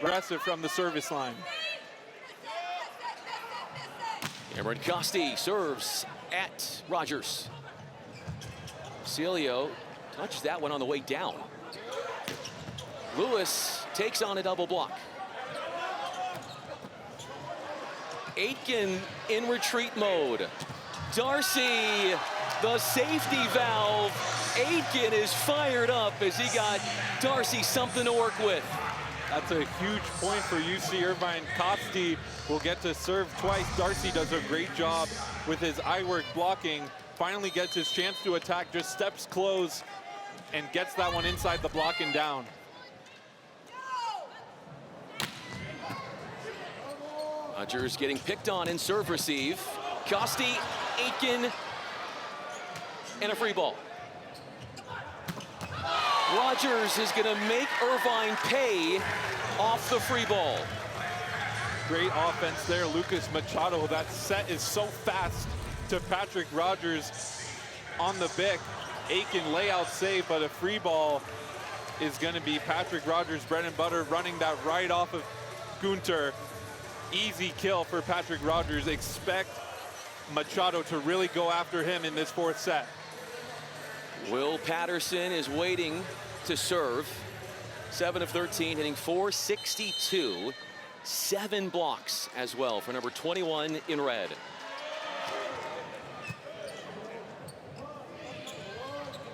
Aggressive from the service line. Cameron Costi serves at Rogers. Celio touches that one on the way down. Lewis takes on a double block. Aitken in retreat mode. Darcy, the safety valve. Aitken is fired up as he got Darcy something to work with. That's a huge point for UC Irvine. Costi will get to serve twice. Darcy does a great job with his eye work blocking. Finally gets his chance to attack, just steps close and gets that one inside the block and down. Rogers getting picked on in serve receive. Costi, Aitken, and a free ball. Rogers is going to make Irvine pay off the free ball. Great offense there, Lucas Machado. That set is so fast to Patrick Rogers on the Bic. Aiken layout save, but a free ball is going to be Patrick Rogers' bread and butter, running that right off of Gunter. Easy kill for Patrick Rogers. Expect Machado to really go after him in this fourth set. Will Patterson is waiting to serve. 7 of 13, hitting .462. 7 blocks as well for number 21 in red.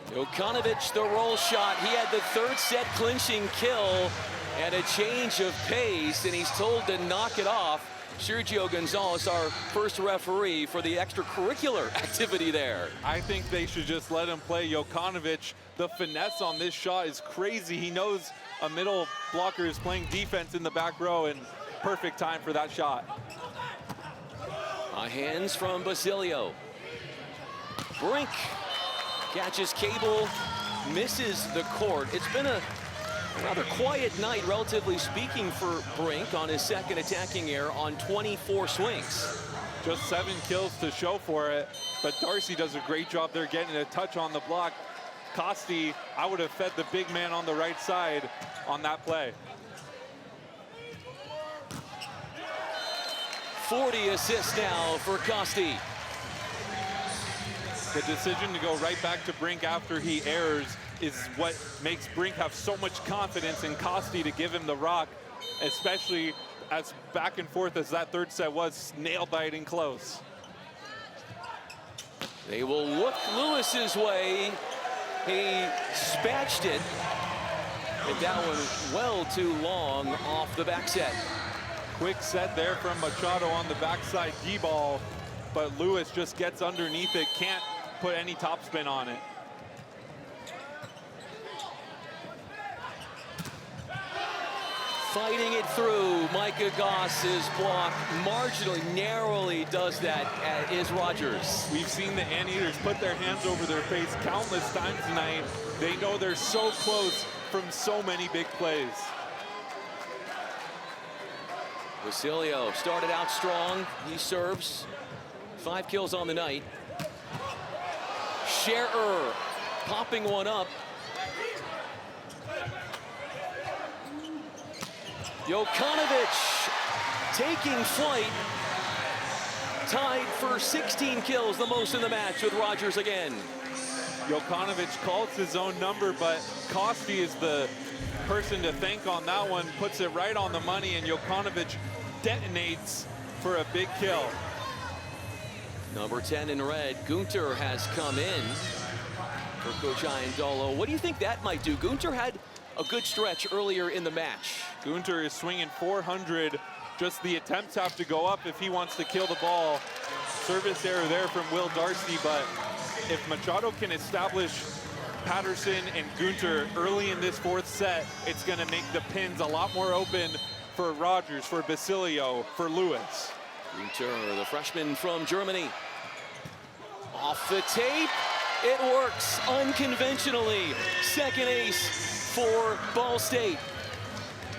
Jokanovic, the roll shot. He had the third set clinching kill and a change of pace, and he's told to knock it off. Sergio Gonzalez, our first referee for the extracurricular activity there. I think they should just let him play. Jokanovic, the finesse on this shot is crazy. He knows a middle blocker is playing defense in the back row, and perfect time for that shot. Hands from Basilio. Brink catches cable, misses the court. It's been a rather quiet night, relatively speaking, for Brink on his second attacking error on 24 swings. Just 7 kills to show for it, but Darcy does a great job there getting a touch on the block. Costi, I would have fed the big man on the right side on that play. 40 assists now for Costi. The decision to go right back to Brink after he errs is what makes Brink have so much confidence in Costi to give him the rock, especially as back and forth as that third set was, nail-biting close. They will look Lewis's way. He dispatched it. And that one well too long off the back set. Quick set there from Machado on the backside D-ball, but Lewis just gets underneath it, can't put any topspin on it. Fighting it through, Micah Goss's block marginally, narrowly does that, is Rogers. We've seen the Anteaters put their hands over their face countless times tonight. They know they're so close from so many big plays. Basilio started out strong. He serves. 5 kills on the night. Scherer popping one up. Jokanovic taking flight. Tied for 16 kills, the most in the match with Rogers again. Jokanovic calls his own number, but Costi is the person to thank on that one. Puts it right on the money, and Jokanovic detonates for a big kill. Number 10 in red, Gunter has come in for Coach Iandolo. What do you think that might do? Gunter had a good stretch earlier in the match. Gunter is swinging 400. Just the attempts have to go up if he wants to kill the ball. Service error there from Will Darcy, but if Machado can establish Patterson and Gunter early in this fourth set, it's going to make the pins a lot more open for Rogers, for Basilio, for Lewis. Gunter, the freshman from Germany. Off the tape, it works unconventionally. Second ace for Ball State.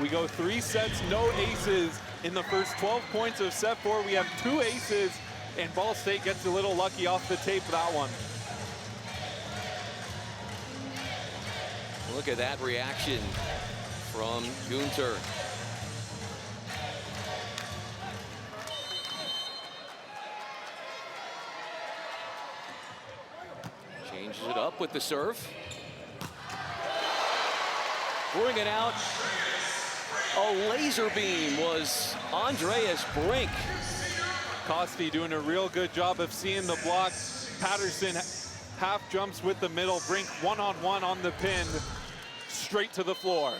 We go 3 sets, no aces. In the first 12 points of set 4, we have 2 aces, and Ball State gets a little lucky off the tape that one. Look at that reaction from Gunter. Changes it up with the serve. Bringing out a laser beam was Andreas Brink. Costi doing a real good job of seeing the block. Patterson half jumps with the middle. Brink one-on-one on the pin, straight to the floor.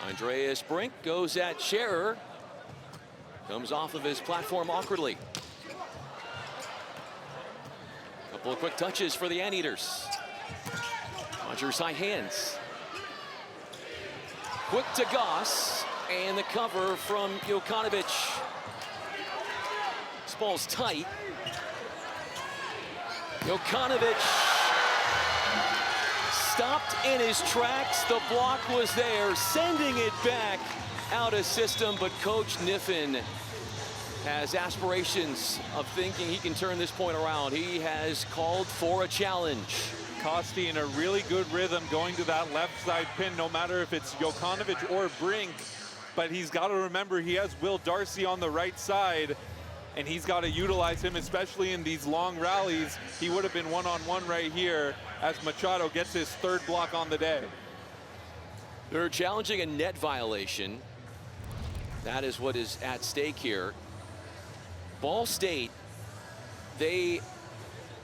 Andreas Brink goes at Scherer. Comes off of his platform awkwardly. Couple of quick touches for the Anteaters. Rogers high hands. Quick to Goss, and the cover from Jokanovic. This ball's tight. Jokanovic stopped in his tracks. The block was there, sending it back out of system, but Coach Kniffen has aspirations of thinking he can turn this point around. He has called for a challenge. Costi in a really good rhythm going to that left side pin, no matter if it's Jokanovic or Brink. But he's got to remember he has Will Darcy on the right side, and he's got to utilize him, especially in these long rallies. He would have been one-on-one right here as Machado gets his third block on the day. They're challenging a net violation. That is what is at stake here. Ball State, they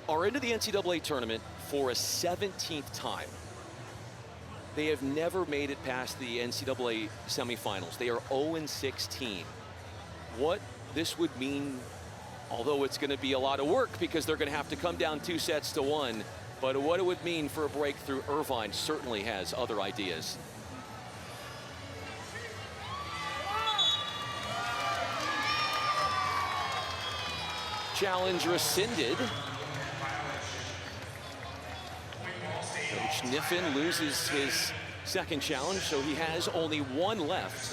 are into the NCAA tournament for a 17th time. They have never made it past the NCAA semifinals. They are 0-16. What this would mean, although it's going to be a lot of work because they're going to have to come down 2-1, but what it would mean for a breakthrough, Irvine certainly has other ideas. Challenge rescinded. Coach Kniffen loses his second challenge, so he has only one left.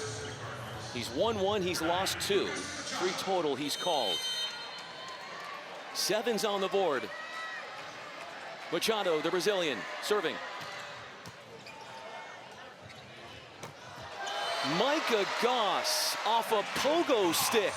He's won one, he's lost two. 3 total he's called. 7's on the board. Machado, the Brazilian, serving. Micah Goss off a pogo stick.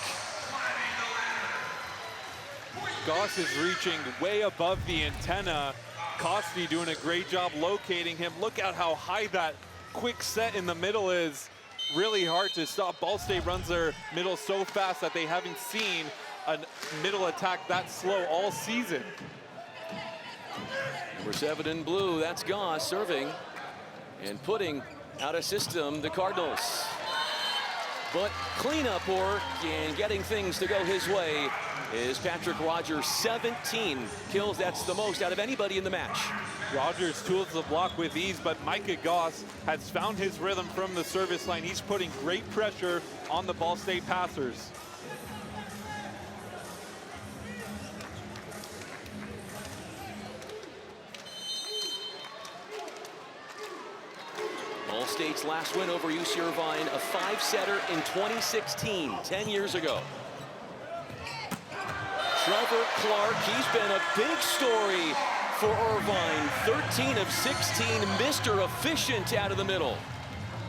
Goss is reaching way above the antenna. Costi doing a great job locating him. Look at how high that quick set in the middle is. Really hard to stop. Ball State runs their middle so fast that they haven't seen a middle attack that slow all season. Number 7 in blue, that's Goss serving and putting out of system the Cardinals. But cleanup work and getting things to go his way is Patrick Rogers. 17 kills. That's the most out of anybody in the match. Rogers tools the block with ease, but Micah Goss has found his rhythm from the service line. He's putting great pressure on the Ball State passers. Ball State's last win over UC Irvine, a 5-setter in 2016, 10 years ago. Trevor Clark, he's been a big story for Irvine. 13 of 16, Mr. Efficient out of the middle.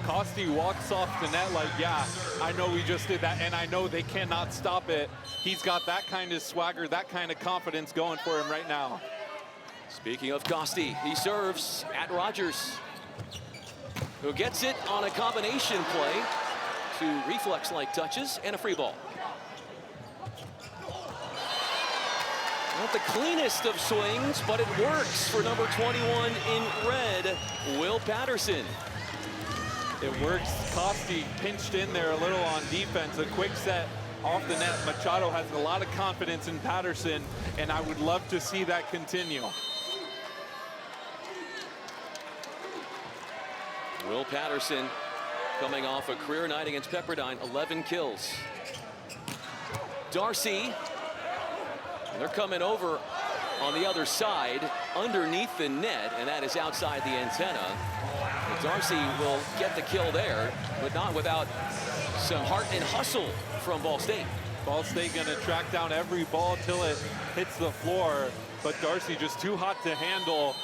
Costi walks off the net like, yeah, I know we just did that, and I know they cannot stop it. He's got that kind of swagger, that kind of confidence going for him right now. Speaking of Costi, he serves at Rogers, who gets it on a combination play to reflex-like touches and a free ball. Not the cleanest of swings, but it works for number 21 in red, Will Patterson. It works. Costi pinched in there a little on defense. A quick set off the net. Machado has a lot of confidence in Patterson, and I would love to see that continue. Will Patterson coming off a career night against Pepperdine, 11 kills. Darcy, and they're coming over on the other side underneath the net, and that is outside the antenna. But Darcy will get the kill there, but not without some heart and hustle from Ball State. Ball State gonna track down every ball till it hits the floor, but Darcy just too hot to handle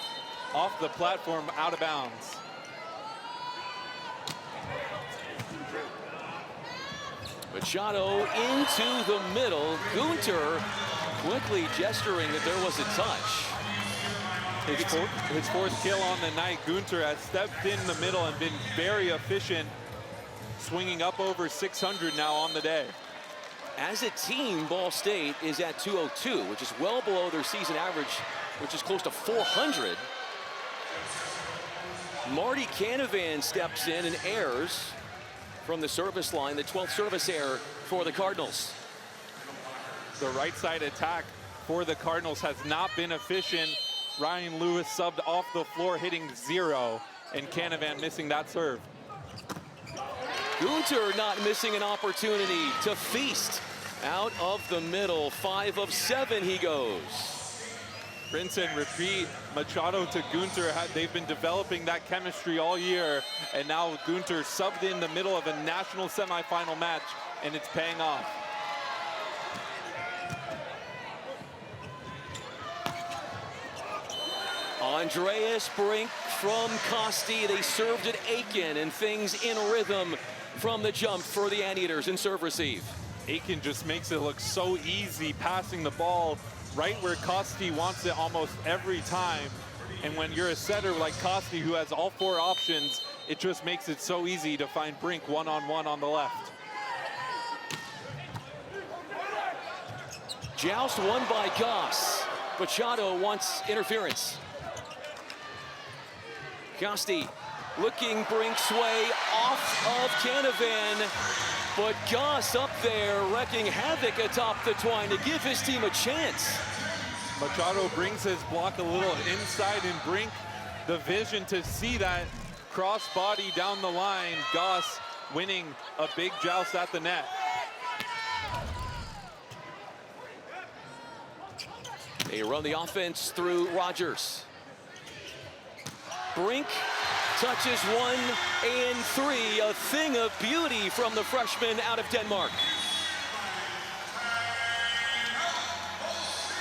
off the platform, out of bounds. Machado into the middle. Gunter quickly gesturing that there was a touch. His fourth kill on the night. Gunter has stepped in the middle and been very efficient, swinging up over 600 now on the day. As a team, Ball State is at 202, which is well below their season average, which is close to 400. Marty Canavan steps in and airs from the service line, the 12th service error for the Cardinals. The right side attack for the Cardinals has not been efficient. Ryan Lewis subbed off the floor, hitting 0, and Canavan missing that serve. Gunter not missing an opportunity to feast out of the middle. 5 of 7 he goes. rinse and repeat. Machado to Gunter, they've been developing that chemistry all year, and now Gunter subbed in the middle of a national semifinal match, and it's paying off. Andreas Brink from Kosti. They served at Aiken, and things in rhythm from the jump for the Anteaters in serve receive. Aiken just makes it look so easy, passing the ball right where Kosti wants it almost every time. And when you're a setter like Kosti, who has all 4 options, it just makes it so easy to find Brink one-on-one on the left. Joust won by Goss. Machado wants interference. Kosti looking Brink's way off of Canavan, but Goss up there wrecking havoc atop the twine to give his team a chance. Machado brings his block a little inside, and Brink the vision to see that cross body down the line. Goss winning a big joust at the net. They run the offense through Rogers. Brink touches 1 and 3, a thing of beauty from the freshman out of Denmark.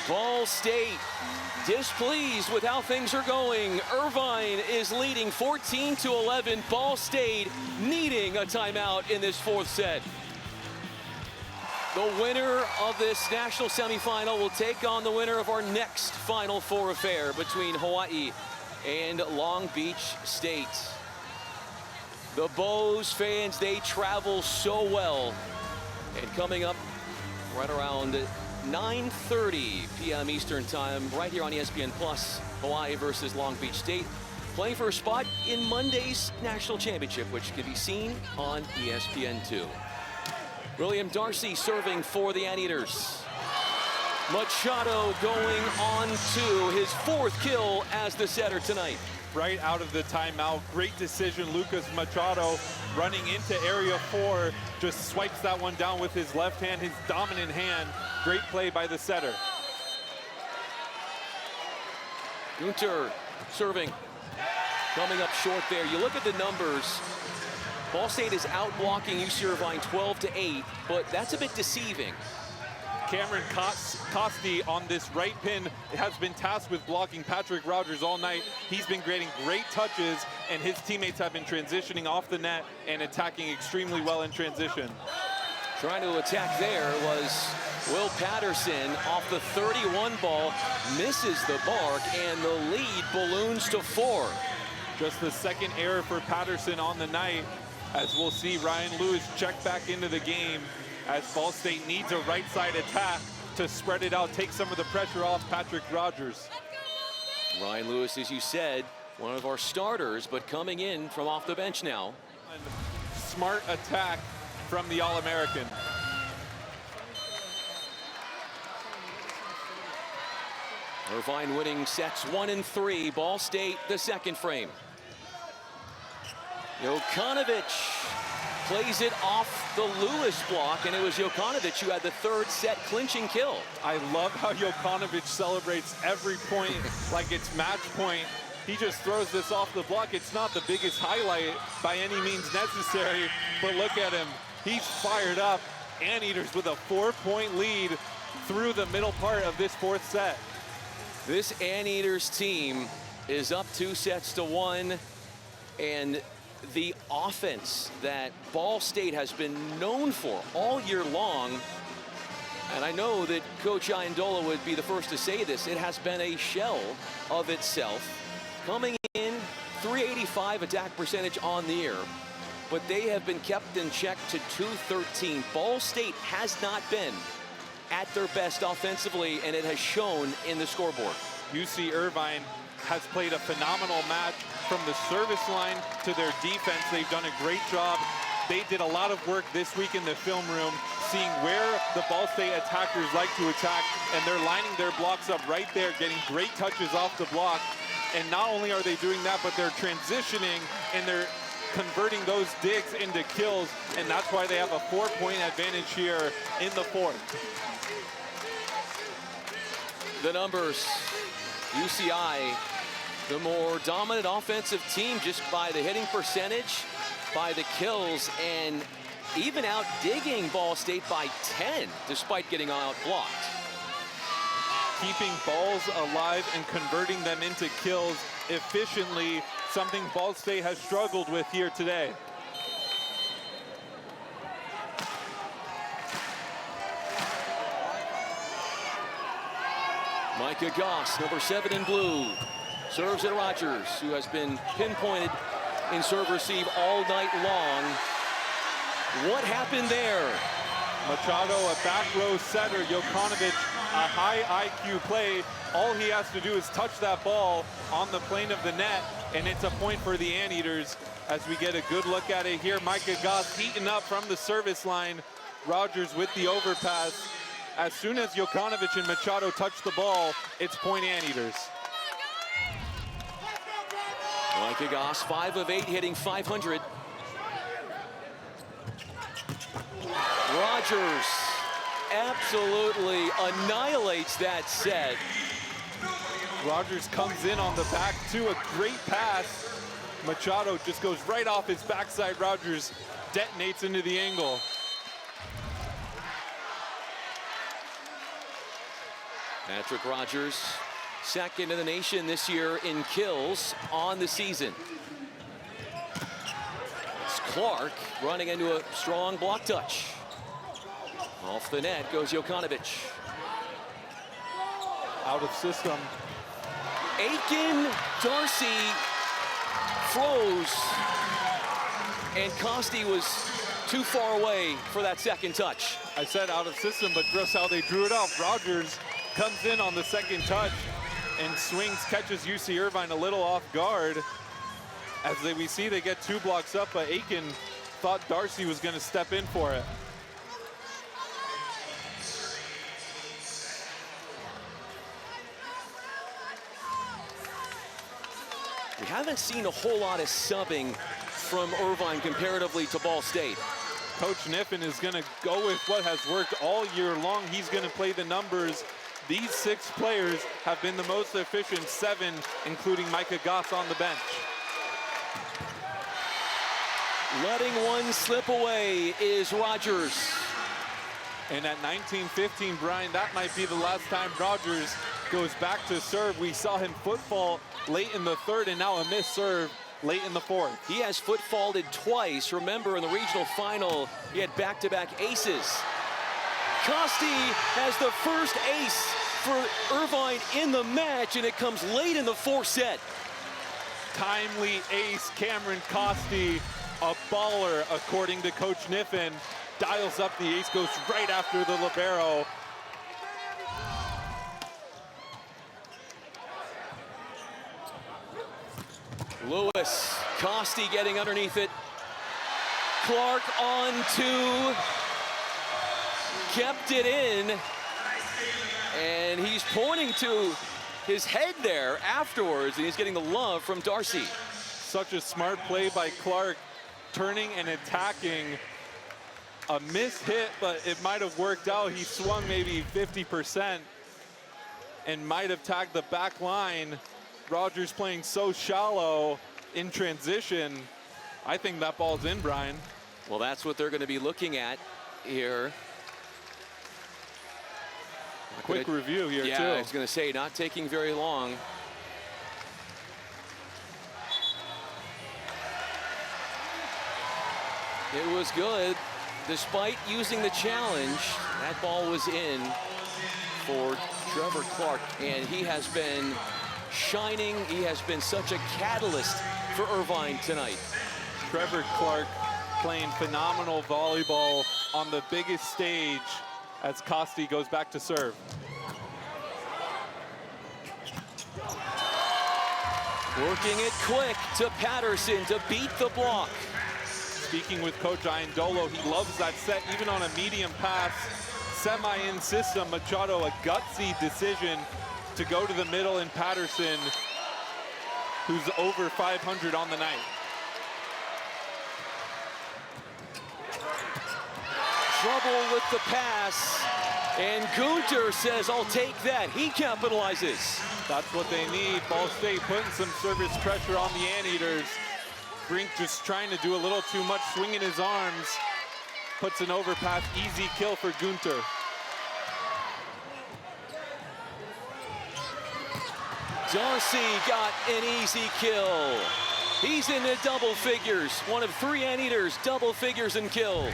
Ball State displeased with how things are going. Irvine is leading 14-11. Ball State needing a timeout in this 4th set. The winner of this national semifinal will take on the winner of our next Final Four affair between Hawaii and Long Beach State. The Bows fans, they travel so well. And coming up right around 9:30 p.m. Eastern Time, right here on ESPN Plus, Hawaii versus Long Beach State, playing for a spot in Monday's national championship, which can be seen on ESPN2. William Darcy serving for the Anteaters. Machado going on to his 4th kill as the setter tonight. Right out of the timeout, great decision. Lucas Machado running into area 4, just swipes that one down with his left hand, his dominant hand. Great play by the setter. Gunter serving, coming up short there. You look at the numbers. Ball State is out-blocking UC Irvine 12-8, but that's a bit deceiving. Cameron Kosti on this right pin has been tasked with blocking Patrick Rogers all night. He's been creating great touches, and his teammates have been transitioning off the net and attacking extremely well in transition. Trying to attack there was Will Patterson off the 31 ball, misses the mark, and the lead balloons to 4. Just the 2nd error for Patterson on the night, as we'll see Ryan Lewis check back into the game, as Ball State needs a right side attack to spread it out, take some of the pressure off Patrick Rogers. Ryan Lewis, as you said, one of our starters, but coming in from off the bench now. Smart attack from the All-American. Irvine winning sets 1 and 3. Ball State, the 2nd frame. Jokanovic plays it off the Lewis block, and it was Jokanovic who had the 3rd set clinching kill. I love how Jokanovic celebrates every point like it's match point. He just throws this off the block. It's not the biggest highlight by any means necessary, but look at him. He's fired up. Anteaters with a 4-point lead through the middle part of this 4th set. This Anteaters team is up 2-1, and the offense that Ball State has been known for all year long, and I know that Coach Iandola would be the first to say this, it has been a shell of itself. Coming in 385 attack percentage on the year, but they have been kept in check to 213. Ball State has not been at their best offensively, and it has shown in the scoreboard. UC Irvine has played a phenomenal match from the service line to their defense. They've done a great job. They did a lot of work this week in the film room, seeing where the Ball State attackers like to attack, and they're lining their blocks up right there, getting great touches off the block. And not only are they doing that, but they're transitioning and they're converting those digs into kills, and that's why they have a 4-point advantage here in the 4th. The numbers. UCI, the more dominant offensive team just by the hitting percentage, by the kills, and even out digging Ball State by 10 despite getting outblocked. Keeping balls alive and converting them into kills efficiently, something Ball State has struggled with here today. Micah Goss, number 7 in blue, serves at Rogers, who has been pinpointed in serve receive all night long. What happened there? Machado, a back row setter. Jokanovic, a high IQ play. All he has to do is touch that ball on the plane of the net, and it's a point for the Anteaters as we get a good look at it here. Micah Goss heating up from the service line. Rogers with the overpass. As soon as Jokanovic and Machado touch the ball, it's point Anteaters. Micah Goss, 5 of 8, hitting .500. Rogers absolutely annihilates that set. Rogers comes in on the back too, a great pass. Machado just goes right off his backside. Rogers detonates into the angle. Patrick Rogers, second in the nation this year in kills on the season. It's Clark running into a strong block touch. Off the net goes Jokanovic. Out of system. Aiken Darcy froze, and Costi was too far away for that second touch. I said out of system, but just how they drew it off. Rogers comes in on the second touch and swings, catches UC Irvine a little off guard. As we see, they get 2 blocks up, but Aiken thought Darcy was going to step in for it. We haven't seen a whole lot of subbing from Irvine comparatively to Ball State. Coach Niffen is going to go with what has worked all year long. He's going to play the numbers. These 6 players have been the most efficient, 7, including Micah Goss on the bench. Letting one slip away is Rogers. And at 19-15, Brian, that might be the last time Rogers goes back to serve. We saw him footfall late in the third, and now a missed serve late in the fourth. He has foot-faulted twice. Remember, in the regional final, he had back-to-back aces. Costi has the first ace for Irvine in the match, and it comes late in the 4th set. Timely ace, Cameron Costi, a baller, according to Coach Niffen. Dials up the ace, goes right after the libero. Lewis, Costi getting underneath it. Clark on 2. Kept it in. And he's pointing to his head there afterwards, and he's getting the love from Darcy. Such a smart play by Clark, turning and attacking. A missed hit, but it might have worked out. He swung maybe 50% and might have tagged the back line. Rogers playing so shallow in transition. I think that ball's in, Brian. Well, that's what they're going to be looking at here. Quick review here, too. Yeah, I was going to say, not taking very long. It was good. Despite using the challenge, that ball was in for Trevor Clark, and he has been shining. He has been such a catalyst for Irvine tonight. Trevor Clark playing phenomenal volleyball on the biggest stage as Costi goes back to serve. Working it quick to Patterson to beat the block. Speaking with Coach Iandolo, he loves that set, even on a medium pass. Semi-in system, Machado, a gutsy decision to go to the middle, and Patterson, who's over 500 on the night. Trouble with the pass, and Gunter says, I'll take that. He capitalizes. That's what they need. Ball State putting some service pressure on the Anteaters. Brink just trying to do a little too much, swinging his arms. Puts an overpass, easy kill for Gunter. Darcy got an easy kill. He's in the double figures. One of 3 Anteaters, double figures in kills.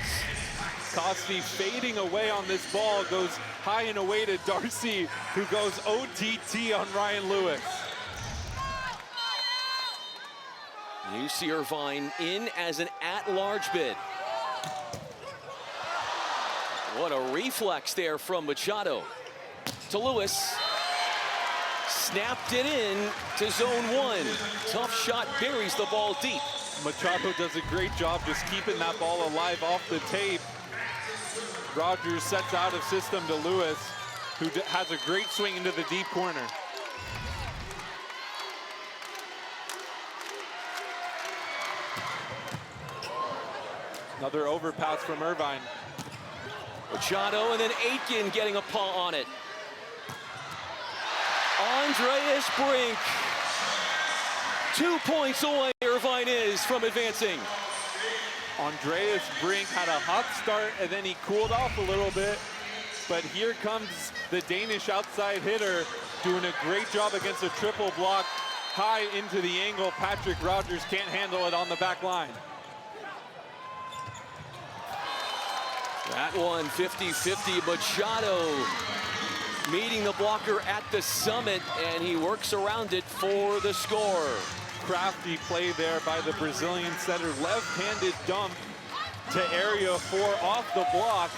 Costi fading away on this ball, goes high and away to Darcy, who goes OTT on Ryan Lewis. UC Irvine in as an at-large bid. What a reflex there from Machado to Lewis. Snapped it in to zone 1. Tough shot, buries the ball deep. Machado does a great job just keeping that ball alive off the tape. Rogers sets out of system to Lewis, who has a great swing into the deep corner. Another overpass from Irvine. Machado and then Aitken getting a paw on it. Andreas Brink. 2 points away, Irvine is from advancing. Andreas Brink had a hot start and then he cooled off a little bit. But here comes the Danish outside hitter doing a great job against a triple block high into the angle. Patrick Rogers can't handle it on the back line. That one 50-50. Machado meeting the blocker at the summit, and he works around it for the score. Crafty play there by the Brazilian setter. Left-handed dump to area 4 off the block.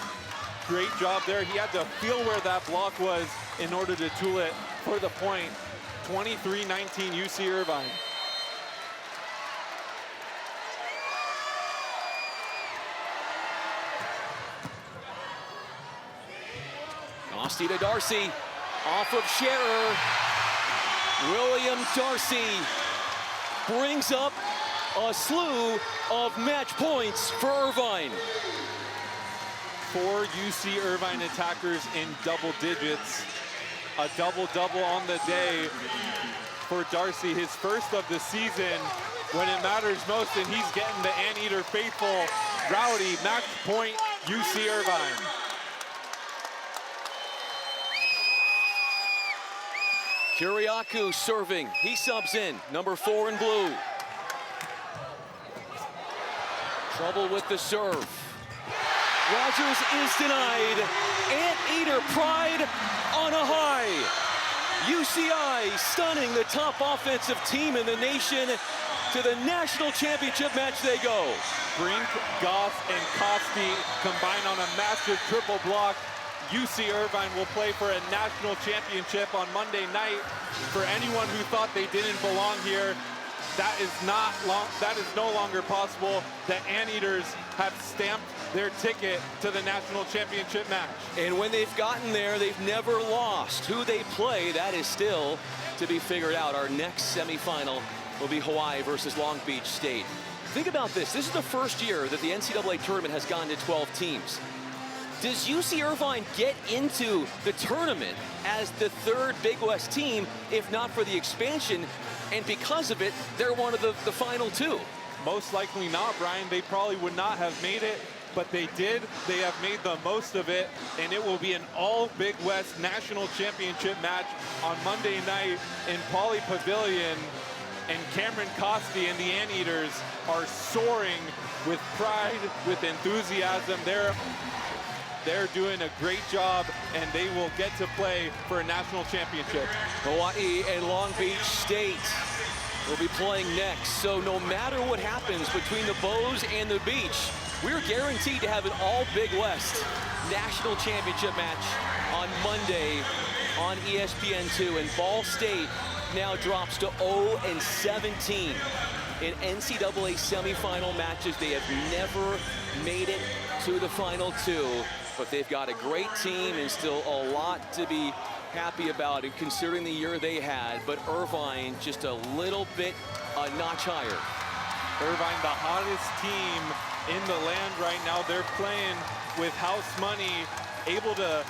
Great job there. He had to feel where that block was in order to tool it for the point. 23-19 UC Irvine. Costi to Darcy, off of Scherer. William Darcy brings up a slew of match points for Irvine. 4 UC Irvine attackers in double digits. A double-double on the day for Darcy, his first of the season when it matters most, and he's getting the Anteater faithful rowdy. Match point, UC Irvine. Kyriakou serving. He subs in. Number 4 in blue. Trouble with the serve. Rogers is denied. Anteater pride on a high. UCI stunning the top offensive team in the nation. To the national championship match they go. Brink, Goss, and Costi combine on a massive triple block. UC Irvine will play for a national championship on Monday night. For anyone who thought they didn't belong here, that is no longer possible. The Anteaters have stamped their ticket to the national championship match. And when they've gotten there, they've never lost. Who they play, that is still to be figured out. Our next semifinal will be Hawaii versus Long Beach State. Think about this. This is the first year that the NCAA tournament has gone to 12 teams. Does UC Irvine get into the tournament as the 3rd Big West team, if not for the expansion, and because of it, they're one of the final 2? Most likely not, Brian. They probably would not have made it, but they did. They have made the most of it, and it will be an all Big West national championship match on Monday night in Pauley Pavilion. And Cameron Costi and the Anteaters are soaring with pride, with enthusiasm. They're doing a great job, and they will get to play for a national championship. Hawaii and Long Beach State will be playing next. So no matter what happens between the Bows and the Beach, we're guaranteed to have an all Big West national championship match on Monday on ESPN2. And Ball State now drops to 0-17 in NCAA semifinal matches. They have never made it to the final 2. But they've got a great team and still a lot to be happy about it, considering the year they had. But Irvine just a little bit a notch higher. Irvine, the hottest team in the land right now. They're playing with house money, able to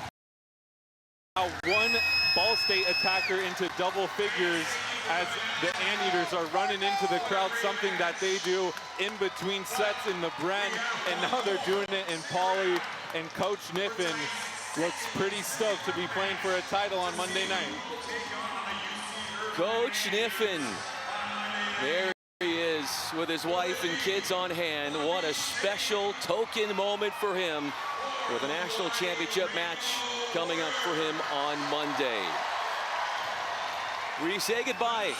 one Ball State attacker into double figures as the Anteaters are running into the crowd, something that they do in between sets in the Bren, and now they're doing it in Pauley, and Coach Kniffen looks pretty stoked to be playing for a title on Monday night. Coach Kniffen, there he is with his wife and kids on hand. What a special token moment for him with a national championship match coming up for him on Monday. We say goodbye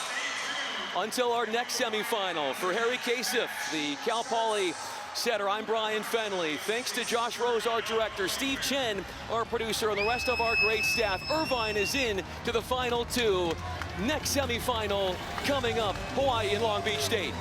until our next semifinal. For Harry Kasif, the Cal Poly setter, I'm Brian Fenley. Thanks to Josh Rose, our director, Steve Chen, our producer, and the rest of our great staff. Irvine is in to the final two. Next semifinal coming up, Hawaii and Long Beach State.